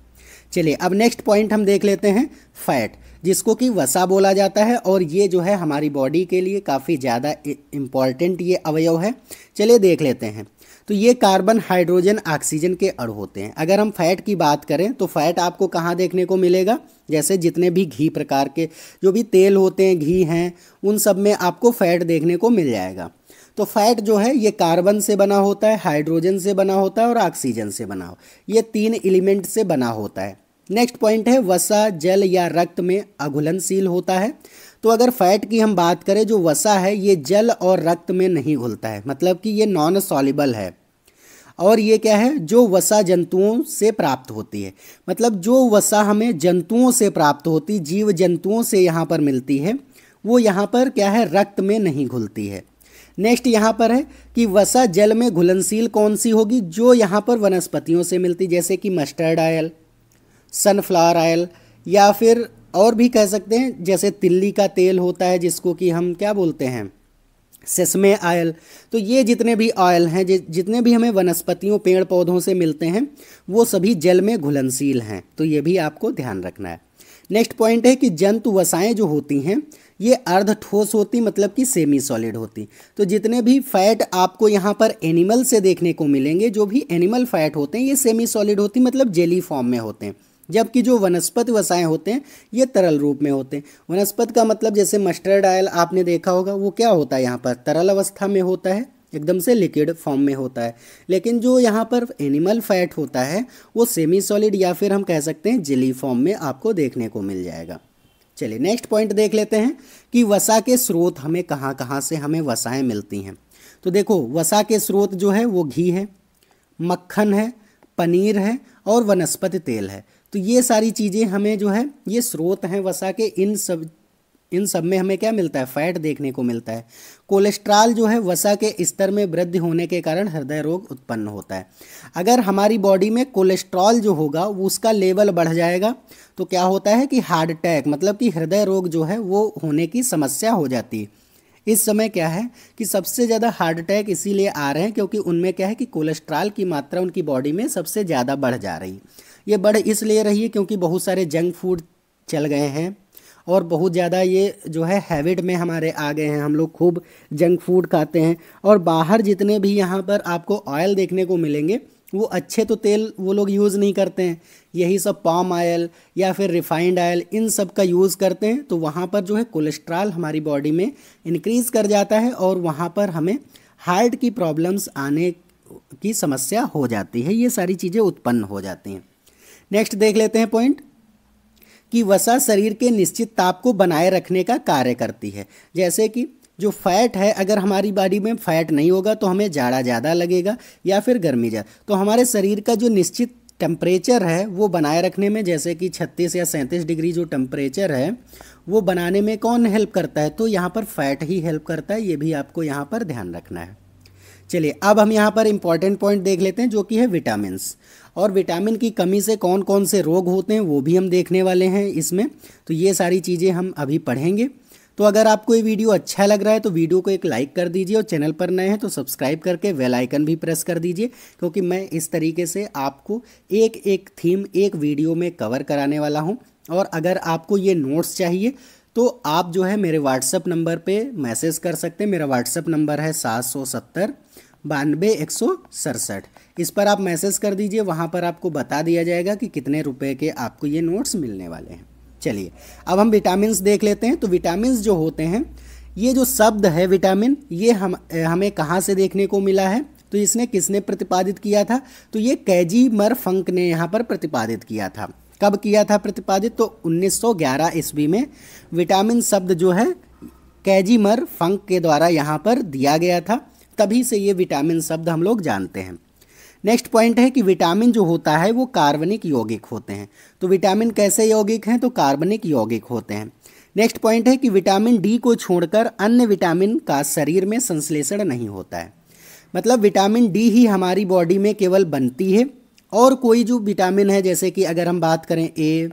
चलिए अब नेक्स्ट पॉइंट हम देख लेते हैं, फैट, जिसको कि वसा बोला जाता है। और ये जो है हमारी बॉडी के लिए काफ़ी ज़्यादा इम्पॉर्टेंट ये अवयव है। चलिए देख लेते हैं। तो ये कार्बन, हाइड्रोजन, ऑक्सीजन के अणु होते हैं। अगर हम फैट की बात करें तो फैट आपको कहाँ देखने को मिलेगा? जैसे जितने भी घी प्रकार के जो भी तेल होते हैं, घी हैं, उन सब में आपको फैट देखने को मिल जाएगा। तो फैट जो है ये कार्बन से बना होता है, हाइड्रोजन से बना होता है और ऑक्सीजन से बना हो, ये 3 एलिमेंट से बना होता है। नेक्स्ट पॉइंट है वसा जल या रक्त में अघुलनशील होता है। तो अगर फैट की हम बात करें, जो वसा है ये जल और रक्त में नहीं घुलता है, मतलब कि ये नॉन सॉल्युबल है। और ये क्या है? जो वसा जंतुओं से प्राप्त होती है, मतलब जो वसा हमें जंतुओं से प्राप्त होती, जीव जंतुओं से यहाँ पर मिलती है, वो यहाँ पर क्या है? रक्त में नहीं घुलती है। नेक्स्ट यहाँ पर है कि वसा जल में घुलनशील कौन सी होगी? जो यहाँ पर वनस्पतियों से मिलती, जैसे कि मस्टर्ड ऑयल, सनफ्लावर ऑयल, या फिर और भी कह सकते हैं जैसे तिल्ली का तेल होता है जिसको कि हम क्या बोलते हैं? Sesame oil. तो ये जितने भी ऑयल हैं, जितने भी हमें वनस्पतियों, पेड़ पौधों से मिलते हैं, वो सभी जल में घुलनशील हैं। तो ये भी आपको ध्यान रखना है। नेक्स्ट पॉइंट है कि जंतु वसाएं जो होती हैं ये अर्ध ठोस होती, मतलब कि सेमी सॉलिड होती। तो जितने भी फैट आपको यहाँ पर एनिमल से देखने को मिलेंगे, जो भी एनिमल फैट होते हैं, ये सेमी सॉलिड होती, मतलब जेली फॉर्म में होते हैं। जबकि जो वनस्पति वसाएं होते हैं ये तरल रूप में होते हैं। वनस्पति का मतलब जैसे मस्टर्ड ऑयल आपने देखा होगा, वो क्या होता है? यहाँ पर तरल अवस्था में होता है, एकदम से लिक्विड फॉर्म में होता है। लेकिन जो यहाँ पर एनिमल फैट होता है वो सेमी सॉलिड या फिर हम कह सकते हैं जेली फॉर्म में आपको देखने को मिल जाएगा। चलिए नेक्स्ट पॉइंट देख लेते हैं कि वसा के स्रोत हमें कहाँ कहाँ से हमें वसाएं मिलती हैं। तो देखो वसा के स्रोत जो है वो घी है, मक्खन है, पनीर है और वनस्पति तेल है। तो ये सारी चीज़ें हमें जो है ये स्रोत हैं वसा के। इन सब में हमें क्या मिलता है? फैट देखने को मिलता है। कोलेस्ट्रॉल जो है वसा के स्तर में वृद्धि होने के कारण हृदय रोग उत्पन्न होता है। अगर हमारी बॉडी में कोलेस्ट्रॉल जो होगा वो उसका लेवल बढ़ जाएगा तो क्या होता है कि हार्ट अटैक, मतलब कि हृदय रोग जो है वो होने की समस्या हो जाती है। इस समय क्या है कि सबसे ज़्यादा हार्ट अटैक इसीलिए आ रहे हैं क्योंकि उनमें क्या है कि कोलेस्ट्रॉल की मात्रा उनकी बॉडी में सबसे ज़्यादा बढ़ जा रही है। ये बढ़ इसलिए रही है क्योंकि बहुत सारे जंक फूड चल गए हैं और बहुत ज़्यादा ये जो है हैबिट में हमारे आ गए हैं। हम लोग खूब जंक फूड खाते हैं और बाहर जितने भी यहाँ पर आपको ऑयल देखने को मिलेंगे वो अच्छे तो तेल वो लोग यूज़ नहीं करते हैं, यही सब पाम ऑयल या फिर रिफाइंड ऑयल इन सब का यूज़ करते हैं। तो वहाँ पर जो है कोलेस्ट्रॉल हमारी बॉडी में इंक्रीज़ कर जाता है और वहाँ पर हमें हार्ट की प्रॉब्लम्स आने की समस्या हो जाती है, ये सारी चीज़ें उत्पन्न हो जाती हैं। नेक्स्ट देख लेते हैं पॉइंट कि वसा शरीर के निश्चित ताप को बनाए रखने का कार्य करती है। जैसे कि जो फैट है, अगर हमारी बॉडी में फैट नहीं होगा तो हमें जाड़ा ज़्यादा लगेगा या फिर गर्मी ज़्यादा। तो हमारे शरीर का जो निश्चित टेम्परेचर है वो बनाए रखने में, जैसे कि 36 या 37 डिग्री जो टेम्परेचर है वो बनाने में कौन हेल्प करता है? तो यहाँ पर फैट ही हेल्प करता है। ये भी आपको यहाँ पर ध्यान रखना है। चलिए अब हम यहाँ पर इम्पॉर्टेंट पॉइंट देख लेते हैं जो कि है विटामिन। और विटामिन की कमी से कौन कौन से रोग होते हैं वो भी हम देखने वाले हैं इसमें। तो ये सारी चीज़ें हम अभी पढ़ेंगे। तो अगर आपको ये वीडियो अच्छा लग रहा है तो वीडियो को एक लाइक कर दीजिए और चैनल पर नए हैं तो सब्सक्राइब करके बेल आइकन भी प्रेस कर दीजिए, क्योंकि मैं इस तरीके से आपको एक एक थीम एक वीडियो में कवर कराने वाला हूँ। और अगर आपको ये नोट्स चाहिए तो आप जो है मेरे व्हाट्सअप नंबर पे मैसेज कर सकते हैं। मेरा व्हाट्सअप नंबर है 770 92 167। इस पर आप मैसेज कर दीजिए, वहाँ पर आपको बता दिया जाएगा कि कितने रुपए के आपको ये नोट्स मिलने वाले हैं। चलिए अब हम विटामिन्स देख लेते हैं। तो विटामिन्स जो होते हैं, ये जो शब्द है विटामिन, ये हमें कहाँ से देखने को मिला है, तो इसने किसने प्रतिपादित किया था, तो ये कैजी-मरफंक ने यहाँ पर प्रतिपादित किया था। कब किया था प्रतिपादित, तो 1911 ईस्वी में विटामिन शब्द जो है कैजी-मरफंक के द्वारा यहाँ पर दिया गया था। तभी से ये विटामिन शब्द हम लोग जानते हैं। नेक्स्ट पॉइंट है कि विटामिन जो होता है वो कार्बनिक यौगिक होते हैं। तो विटामिन कैसे यौगिक हैं, तो कार्बनिक यौगिक होते हैं। नेक्स्ट पॉइंट है कि विटामिन डी को छोड़कर अन्य विटामिन का शरीर में संश्लेषण नहीं होता है। मतलब विटामिन डी ही हमारी बॉडी में केवल बनती है, और कोई जो विटामिन है जैसे कि अगर हम बात करें ए,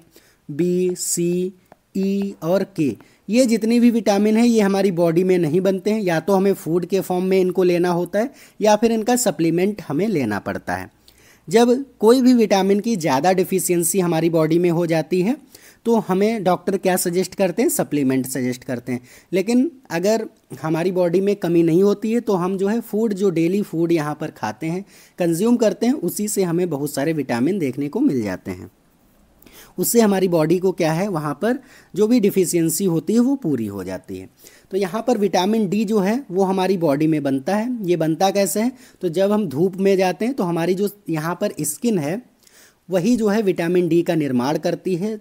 बी, सी, ई और के, ये जितनी भी विटामिन है ये हमारी बॉडी में नहीं बनते हैं। या तो हमें फूड के फॉर्म में इनको लेना होता है या फिर इनका सप्लीमेंट हमें लेना पड़ता है। जब कोई भी विटामिन की ज़्यादा डिफिशियंसी हमारी बॉडी में हो जाती है तो हमें डॉक्टर क्या सजेस्ट करते हैं, सप्लीमेंट सजेस्ट करते हैं। लेकिन अगर हमारी बॉडी में कमी नहीं होती है तो हम जो है फूड, जो डेली फूड यहाँ पर खाते हैं, कंज्यूम करते हैं, उसी से हमें बहुत सारे विटामिन देखने को मिल जाते हैं। उससे हमारी बॉडी को क्या है, वहाँ पर जो भी डिफिशियंसी होती है वो पूरी हो जाती है। तो यहाँ पर विटामिन डी जो है वो हमारी बॉडी में बनता है। ये बनता कैसे है, तो जब हम धूप में जाते हैं तो हमारी जो यहाँ पर स्किन है वही जो है विटामिन डी का निर्माण करती है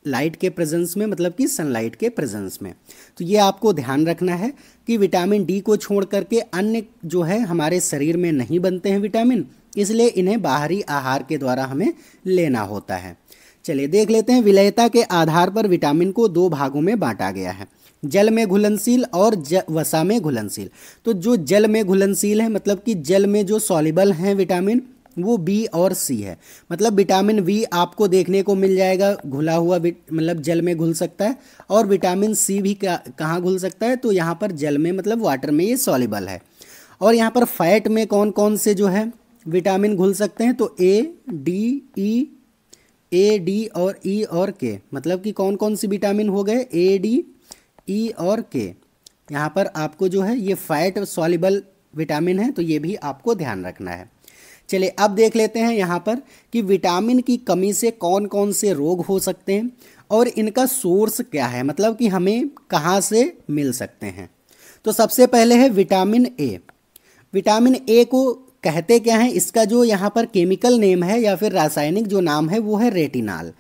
लाइट के प्रेजेंस में, मतलब कि सनलाइट के प्रेजेंस में। तो ये आपको ध्यान रखना है कि विटामिन डी को छोड़ करके अन्य जो है हमारे शरीर में नहीं बनते हैं विटामिन, इसलिए इन्हें बाहरी आहार के द्वारा हमें लेना होता है। चलिए देख लेते हैं। विलेयता के आधार पर विटामिन को दो भागों में बांटा गया है, जल में घुलनशील और वसा में घुलनशील। तो जो जल में घुलनशील है, मतलब कि जल में जो सॉल्युबल हैं विटामिन, वो बी और सी है। मतलब विटामिन वी आपको देखने को मिल जाएगा घुला हुआ, मतलब जल में घुल सकता है। और विटामिन सी भी कहाँ घुल सकता है, तो यहाँ पर जल में, मतलब वाटर में ये सॉल्युबल है। और यहाँ पर फैट में कौन कौन से जो है विटामिन घुल सकते हैं, तो ए, डी और ई और के, मतलब कि कौन कौन सी विटामिन हो गए, ए, डी, ई और के। यहाँ पर आपको जो है ये फैट सॉल्युबल विटामिन है, तो ये भी आपको ध्यान रखना है। चलिए अब देख लेते हैं यहाँ पर कि विटामिन की कमी से कौन कौन से रोग हो सकते हैं और इनका सोर्स क्या है, मतलब कि हमें कहाँ से मिल सकते हैं। तो सबसे पहले है विटामिन ए। विटामिन ए को कहते क्या है, इसका जो यहाँ पर केमिकल नेम है या फिर रासायनिक जो नाम है वो है रेटिनॉल।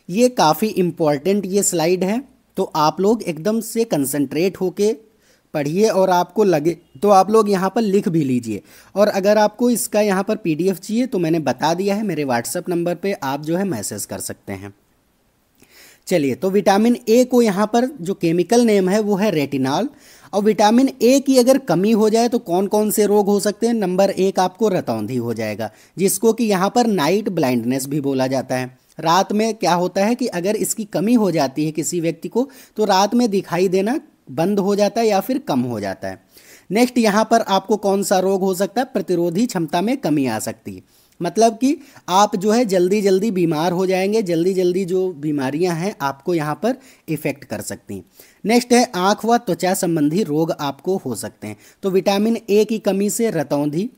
ये काफ़ी इम्पॉर्टेंट ये स्लाइड है, तो आप लोग एकदम से कंसंट्रेट होके पढ़िए और आपको लगे तो आप लोग यहाँ पर लिख भी लीजिए। और अगर आपको इसका यहाँ पर पीडीएफ चाहिए तो मैंने बता दिया है, मेरे व्हाट्सएप नंबर पे आप जो है मैसेज कर सकते हैं। चलिए, तो विटामिन ए को यहाँ पर जो केमिकल नेम है वो है रेटिनॉल। और विटामिन ए की अगर कमी हो जाए तो कौन कौन से रोग हो सकते हैं। नंबर 1 आपको रतौंधी हो जाएगा, जिसको कि यहाँ पर नाइट ब्लाइंडनेस भी बोला जाता है। रात में क्या होता है कि अगर इसकी कमी हो जाती है किसी व्यक्ति को तो रात में दिखाई देना बंद हो जाता है या फिर कम हो जाता है। नेक्स्ट यहाँ पर आपको कौन सा रोग हो सकता है, प्रतिरोधी क्षमता में कमी आ सकती है। मतलब कि आप जो है जल्दी जल्दी बीमार हो जाएंगे, जल्दी जल्दी जो बीमारियां हैं आपको यहाँ पर इफेक्ट कर सकती हैं। नेक्स्ट है आँख व त्वचा संबंधी रोग आपको हो सकते हैं। तो विटामिन ए की कमी से रतौंधी,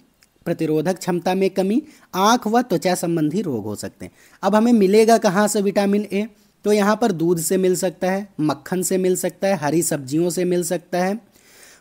प्रतिरोधक क्षमता में कमी, आँख व त्वचा संबंधी रोग हो सकते हैं। अब हमें मिलेगा कहाँ से विटामिन ए, तो यहाँ पर दूध से मिल सकता है, मक्खन से मिल सकता है, हरी सब्जियों से मिल सकता है,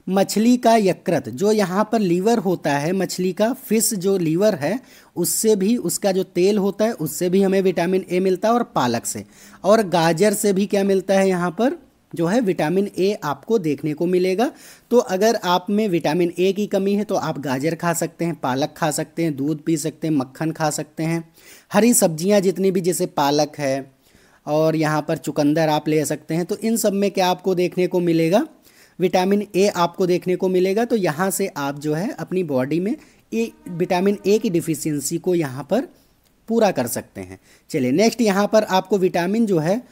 मछली का यकृत जो यहाँ पर लीवर होता है, मछली का फिश जो लीवर है उससे भी, उसका जो तेल होता है उससे भी हमें विटामिन ए मिलता है, और पालक से और गाजर से भी क्या मिलता है, यहाँ पर जो है विटामिन ए आपको देखने को मिलेगा। तो अगर आप में विटामिन ए की कमी है तो आप गाजर खा सकते हैं, पालक खा सकते हैं, दूध पी सकते हैं, मक्खन खा सकते हैं, हरी सब्जियाँ जितनी भी जैसे पालक है और यहाँ पर चुकंदर आप ले सकते हैं। तो इन सब में क्या आपको देखने को मिलेगा, विटामिन ए आपको देखने को मिलेगा। तो यहाँ से आप जो है अपनी बॉडी में विटामिन ए की डिफिशियंसी को यहाँ पर पूरा कर सकते हैं। चलिए नेक्स्ट यहाँ पर आपको विटामिन जो है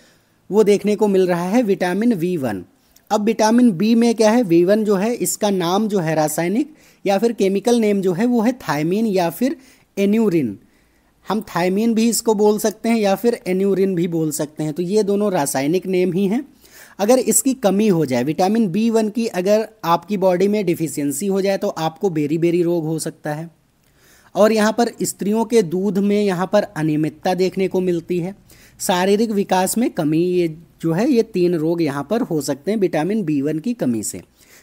वो देखने को मिल रहा है विटामिन B1। अब विटामिन बी में क्या है, B1 जो है इसका नाम जो है रासायनिक या फिर केमिकल नेम जो है वो है थायमीन या फिर एन्यूरिन। हम थायमीन भी इसको बोल सकते हैं या फिर एन्यूरिन भी बोल सकते हैं। तो ये दोनों रासायनिक नेम ही हैं। अगर इसकी कमी हो जाए विटामिन B1 की, अगर आपकी बॉडी में डिफिशियंसी हो जाए तो आपको बेरी बेरी रोग हो सकता है। और यहाँ पर स्त्रियों के दूध में यहाँ पर अनियमितता देखने को मिलती है। शारीरिक विकास में कमी, ये जो है ये 3 रोग यहाँ पर हो सकते हैं विटामिन B1 की कमी से।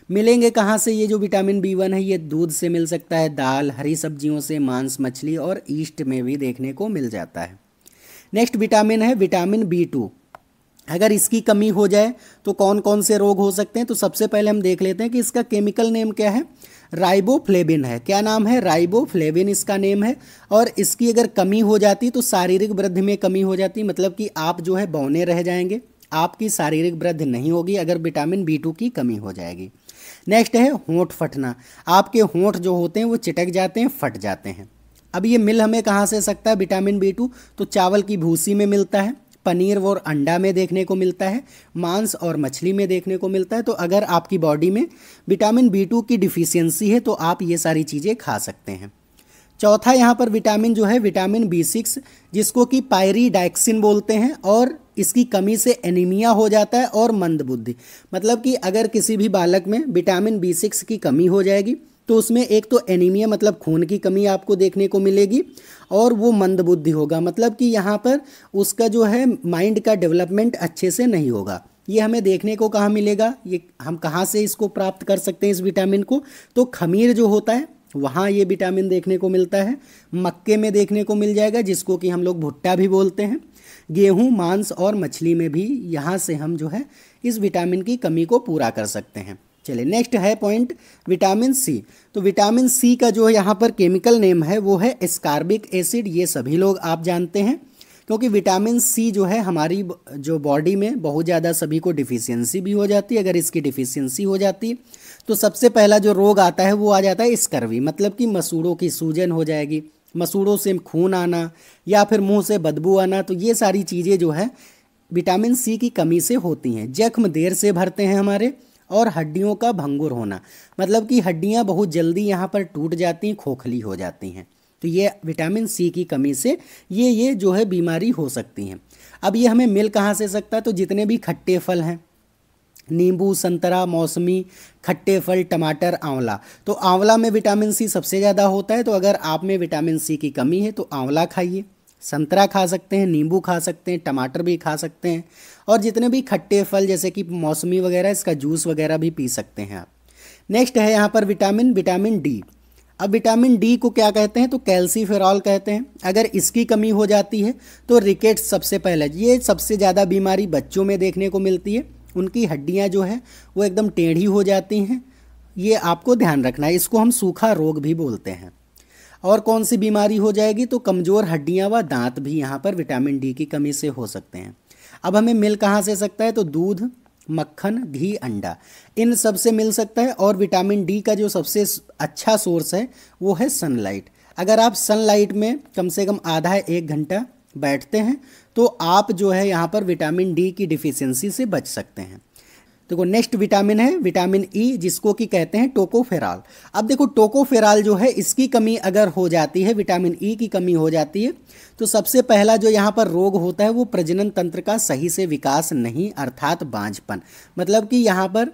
मिलेंगे कहाँ से ये जो विटामिन B1 है, ये दूध से मिल सकता है, दाल, हरी सब्जियों से, मांस, मछली और ईस्ट में भी देखने को मिल जाता है। नेक्स्ट विटामिन है विटामिन B2। अगर इसकी कमी हो जाए तो कौन कौन से रोग हो सकते हैं। तो सबसे पहले हम देख लेते हैं कि इसका केमिकल नेम क्या है। राइबोफ्लेविन है। क्या नाम है? राइबोफ्लेविन इसका नेम है। और इसकी अगर कमी हो जाती तो शारीरिक वृद्धि में कमी हो जाती, मतलब कि आप जो है बौने रह जाएंगे, आपकी शारीरिक वृद्धि नहीं होगी अगर विटामिन B2 की कमी हो जाएगी। नेक्स्ट है होंठ फटना। आपके होंठ जो होते हैं वो चिटक जाते हैं, फट जाते हैं। अब ये मिल हमें कहाँ से सकता है विटामिन B2? तो चावल की भूसी में मिलता है, पनीर और अंडा में देखने को मिलता है, मांस और मछली में देखने को मिलता है। तो अगर आपकी बॉडी में विटामिन B2 की डिफिशियंसी है तो आप ये सारी चीज़ें खा सकते हैं। चौथा यहाँ पर विटामिन जो है विटामिन B6, जिसको कि पायरीडाक्सिन बोलते हैं, और इसकी कमी से एनीमिया हो जाता है और मंदबुद्धि। मतलब कि अगर किसी भी बालक में विटामिन B6 की कमी हो जाएगी तो उसमें एक तो एनीमिया मतलब खून की कमी आपको देखने को मिलेगी, और वो मंदबुद्धि होगा, मतलब कि यहाँ पर उसका जो है माइंड का डेवलपमेंट अच्छे से नहीं होगा। ये हमें देखने को कहाँ मिलेगा, ये हम कहाँ से इसको प्राप्त कर सकते हैं इस विटामिन को? तो खमीर जो होता है वहाँ ये विटामिन देखने को मिलता है। मक्के में देखने को मिल जाएगा, जिसको कि हम लोग भुट्टा भी बोलते हैं। गेहूँ, मांस और मछली में भी यहाँ से हम जो है इस विटामिन की कमी को पूरा कर सकते हैं। चलिए नेक्स्ट है पॉइंट विटामिन सी। तो विटामिन सी का जो यहाँ पर केमिकल नेम है वो है एस्कॉर्बिक एसिड। ये सभी लोग आप जानते हैं, क्योंकि विटामिन सी जो है हमारी जो बॉडी में बहुत ज़्यादा सभी को डिफिशियंसी भी हो जाती है। अगर इसकी डिफिशियंसी हो जाती तो सबसे पहला जो रोग आता है वो आ जाता है स्कर्वी, मतलब कि मसूड़ों की सूजन हो जाएगी, मसूड़ों से खून आना या फिर मुंह से बदबू आना। तो ये सारी चीज़ें जो है विटामिन सी की कमी से होती हैं। जख्म देर से भरते हैं हमारे, और हड्डियों का भंगुर होना, मतलब कि हड्डियां बहुत जल्दी यहाँ पर टूट जाती हैं, खोखली हो जाती हैं। तो ये विटामिन सी की कमी से ये जो है बीमारी हो सकती हैं। अब ये हमें मिल कहाँ से सकता है? तो जितने भी खट्टे फल हैं, नींबू, संतरा, मौसमी, खट्टे फल, टमाटर, आंवला। तो आंवला में विटामिन सी सबसे ज़्यादा होता है। तो अगर आप में विटामिन सी की कमी है तो आंवला खाइए, संतरा खा सकते हैं, नींबू खा सकते हैं, टमाटर भी खा सकते हैं, और जितने भी खट्टे फल जैसे कि मौसमी वगैरह, इसका जूस वगैरह भी पी सकते हैं आप। नेक्स्ट है यहाँ पर विटामिन डी। अब विटामिन डी को क्या कहते हैं? तो कैल्सीफेरॉल कहते हैं। अगर इसकी कमी हो जाती है तो रिकेट्स सबसे पहले, ये सबसे ज़्यादा बीमारी बच्चों में देखने को मिलती है। उनकी हड्डियाँ जो है वो एकदम टेढ़ी हो जाती हैं, ये आपको ध्यान रखना है। इसको हम सूखा रोग भी बोलते हैं। और कौन सी बीमारी हो जाएगी? तो कमज़ोर हड्डियाँ व दांत भी यहाँ पर विटामिन डी की कमी से हो सकते हैं। अब हमें मिल कहाँ से सकता है? तो दूध, मक्खन, घी, अंडा, इन सब से मिल सकता है। और विटामिन डी का जो सबसे अच्छा सोर्स है वो है सनलाइट। अगर आप सनलाइट में कम से कम आधा 1 घंटा बैठते हैं तो आप जो है यहाँ पर विटामिन डी की डिफिशियंसी से बच सकते हैं। देखो नेक्स्ट विटामिन है विटामिन ई, जिसको कि कहते हैं टोकोफेरॉल। अब देखो टोकोफेरॉल जो है इसकी कमी अगर हो जाती है, विटामिन ई की कमी हो जाती है, तो सबसे पहला जो यहाँ पर रोग होता है वो प्रजनन तंत्र का सही से विकास नहीं, अर्थात बांझपन। मतलब कि यहाँ पर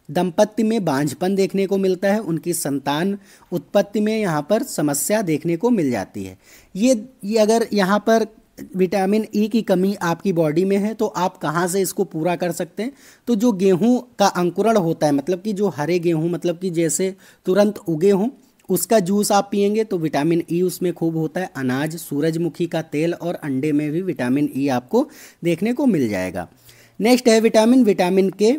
दंपत्ति में बांझपन देखने को मिलता है, उनकी संतान उत्पत्ति में यहाँ पर समस्या देखने को मिल जाती है। ये अगर यहाँ पर विटामिन ई की कमी आपकी बॉडी में है तो आप कहाँ से इसको पूरा कर सकते हैं? तो जो गेहूं का अंकुरण होता है, मतलब कि जो हरे गेहूं, मतलब कि जैसे तुरंत उगे हों, उसका जूस आप पिएंगे तो विटामिन ई उसमें खूब होता है। अनाज, सूरजमुखी का तेल और अंडे में भी विटामिन ई आपको देखने को मिल जाएगा। नेक्स्ट है विटामिन के।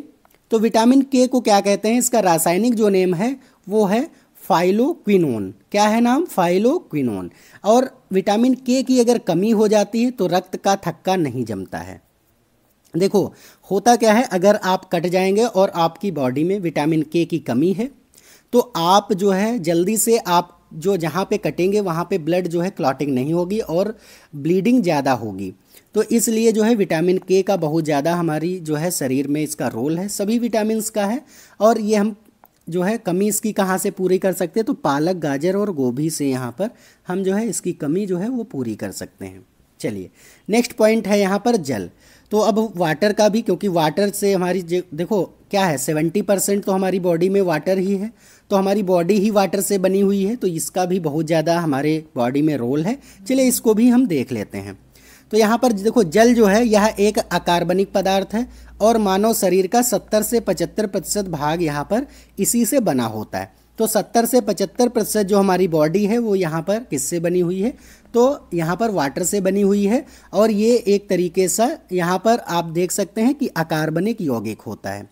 तो विटामिन के को क्या कहते हैं? इसका रासायनिक जो नेम है वो है फाइलोक्विनोन। क्या है नाम? फाइलोक्विनोन। और विटामिन के की अगर कमी हो जाती है तो रक्त का थक्का नहीं जमता है। देखो होता क्या है, अगर आप कट जाएंगे और आपकी बॉडी में विटामिन के की कमी है तो आप जो है जल्दी से आप जो जहाँ पे कटेंगे वहाँ पे ब्लड जो है क्लॉटिंग नहीं होगी और ब्लीडिंग ज़्यादा होगी। तो इसलिए जो है विटामिन के का बहुत ज़्यादा हमारी जो है शरीर में इसका रोल है, सभी विटामिन्स का है। और ये हम जो है कमी इसकी कहाँ से पूरी कर सकते हैं, तो पालक, गाजर और गोभी से यहाँ पर हम जो है इसकी कमी जो है वो पूरी कर सकते हैं। चलिए नेक्स्ट पॉइंट है यहाँ पर जल। तो अब वाटर का भी, क्योंकि वाटर से हमारी देखो क्या है 70% तो हमारी बॉडी में वाटर ही है, तो हमारी बॉडी ही वाटर से बनी हुई है, तो इसका भी बहुत ज़्यादा हमारे बॉडी में रोल है। चलिए इसको भी हम देख लेते हैं। तो यहाँ पर देखो जल जो है यह एक अकार्बनिक पदार्थ है और मानव शरीर का 70 से 75% भाग यहाँ पर इसी से बना होता है। तो 70 से 75% जो हमारी बॉडी है वो यहाँ पर किससे बनी हुई है, तो यहाँ पर वाटर से बनी हुई है। और ये एक तरीके से यहाँ पर आप देख सकते हैं कि अकार्बनिक यौगिक होता है।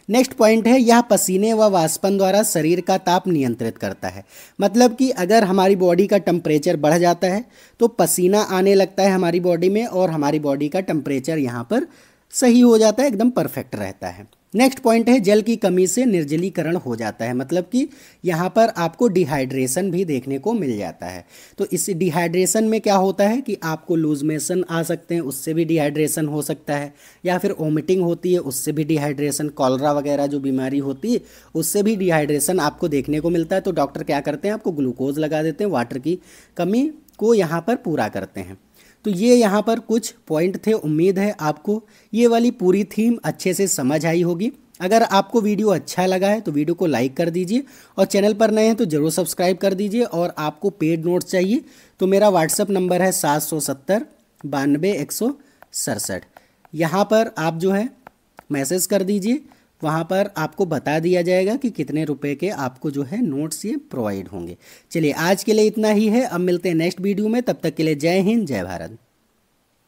नेक्स्ट पॉइंट है, यह पसीने व वाष्पन द्वारा शरीर का ताप नियंत्रित करता है। मतलब कि अगर हमारी बॉडी का टेम्परेचर बढ़ जाता है तो पसीना आने लगता है हमारी बॉडी में और हमारी बॉडी का टेम्परेचर यहाँ पर सही हो जाता है, एकदम परफेक्ट रहता है। नेक्स्ट पॉइंट है, जल की कमी से निर्जलीकरण हो जाता है। मतलब कि यहाँ पर आपको डिहाइड्रेशन भी देखने को मिल जाता है। तो इस डिहाइड्रेशन में क्या होता है कि आपको लूज मोशन आ सकते हैं, उससे भी डिहाइड्रेशन हो सकता है, या फिर वोमिटिंग होती है उससे भी डिहाइड्रेशन, कॉलरा वगैरह जो बीमारी होती है उससे भी डिहाइड्रेशन आपको देखने को मिलता है। तो डॉक्टर क्या करते हैं, आपको ग्लूकोज लगा देते हैं, वाटर की कमी को यहाँ पर पूरा करते हैं। तो ये यहाँ पर कुछ पॉइंट थे। उम्मीद है आपको ये वाली पूरी थीम अच्छे से समझ आई होगी। अगर आपको वीडियो अच्छा लगा है तो वीडियो को लाइक कर दीजिए और चैनल पर नए हैं तो ज़रूर सब्सक्राइब कर दीजिए। और आपको पेड नोट्स चाहिए तो मेरा व्हाट्सअप नंबर है 770 92 167। यहाँ पर आप जो है मैसेज कर दीजिए, वहाँ पर आपको बता दिया जाएगा कि कितने रुपए के आपको जो है नोट्स ये प्रोवाइड होंगे। चलिए आज के लिए इतना ही है, अब मिलते हैं नेक्स्ट वीडियो में, तब तक के लिए जय हिंद जय भारत।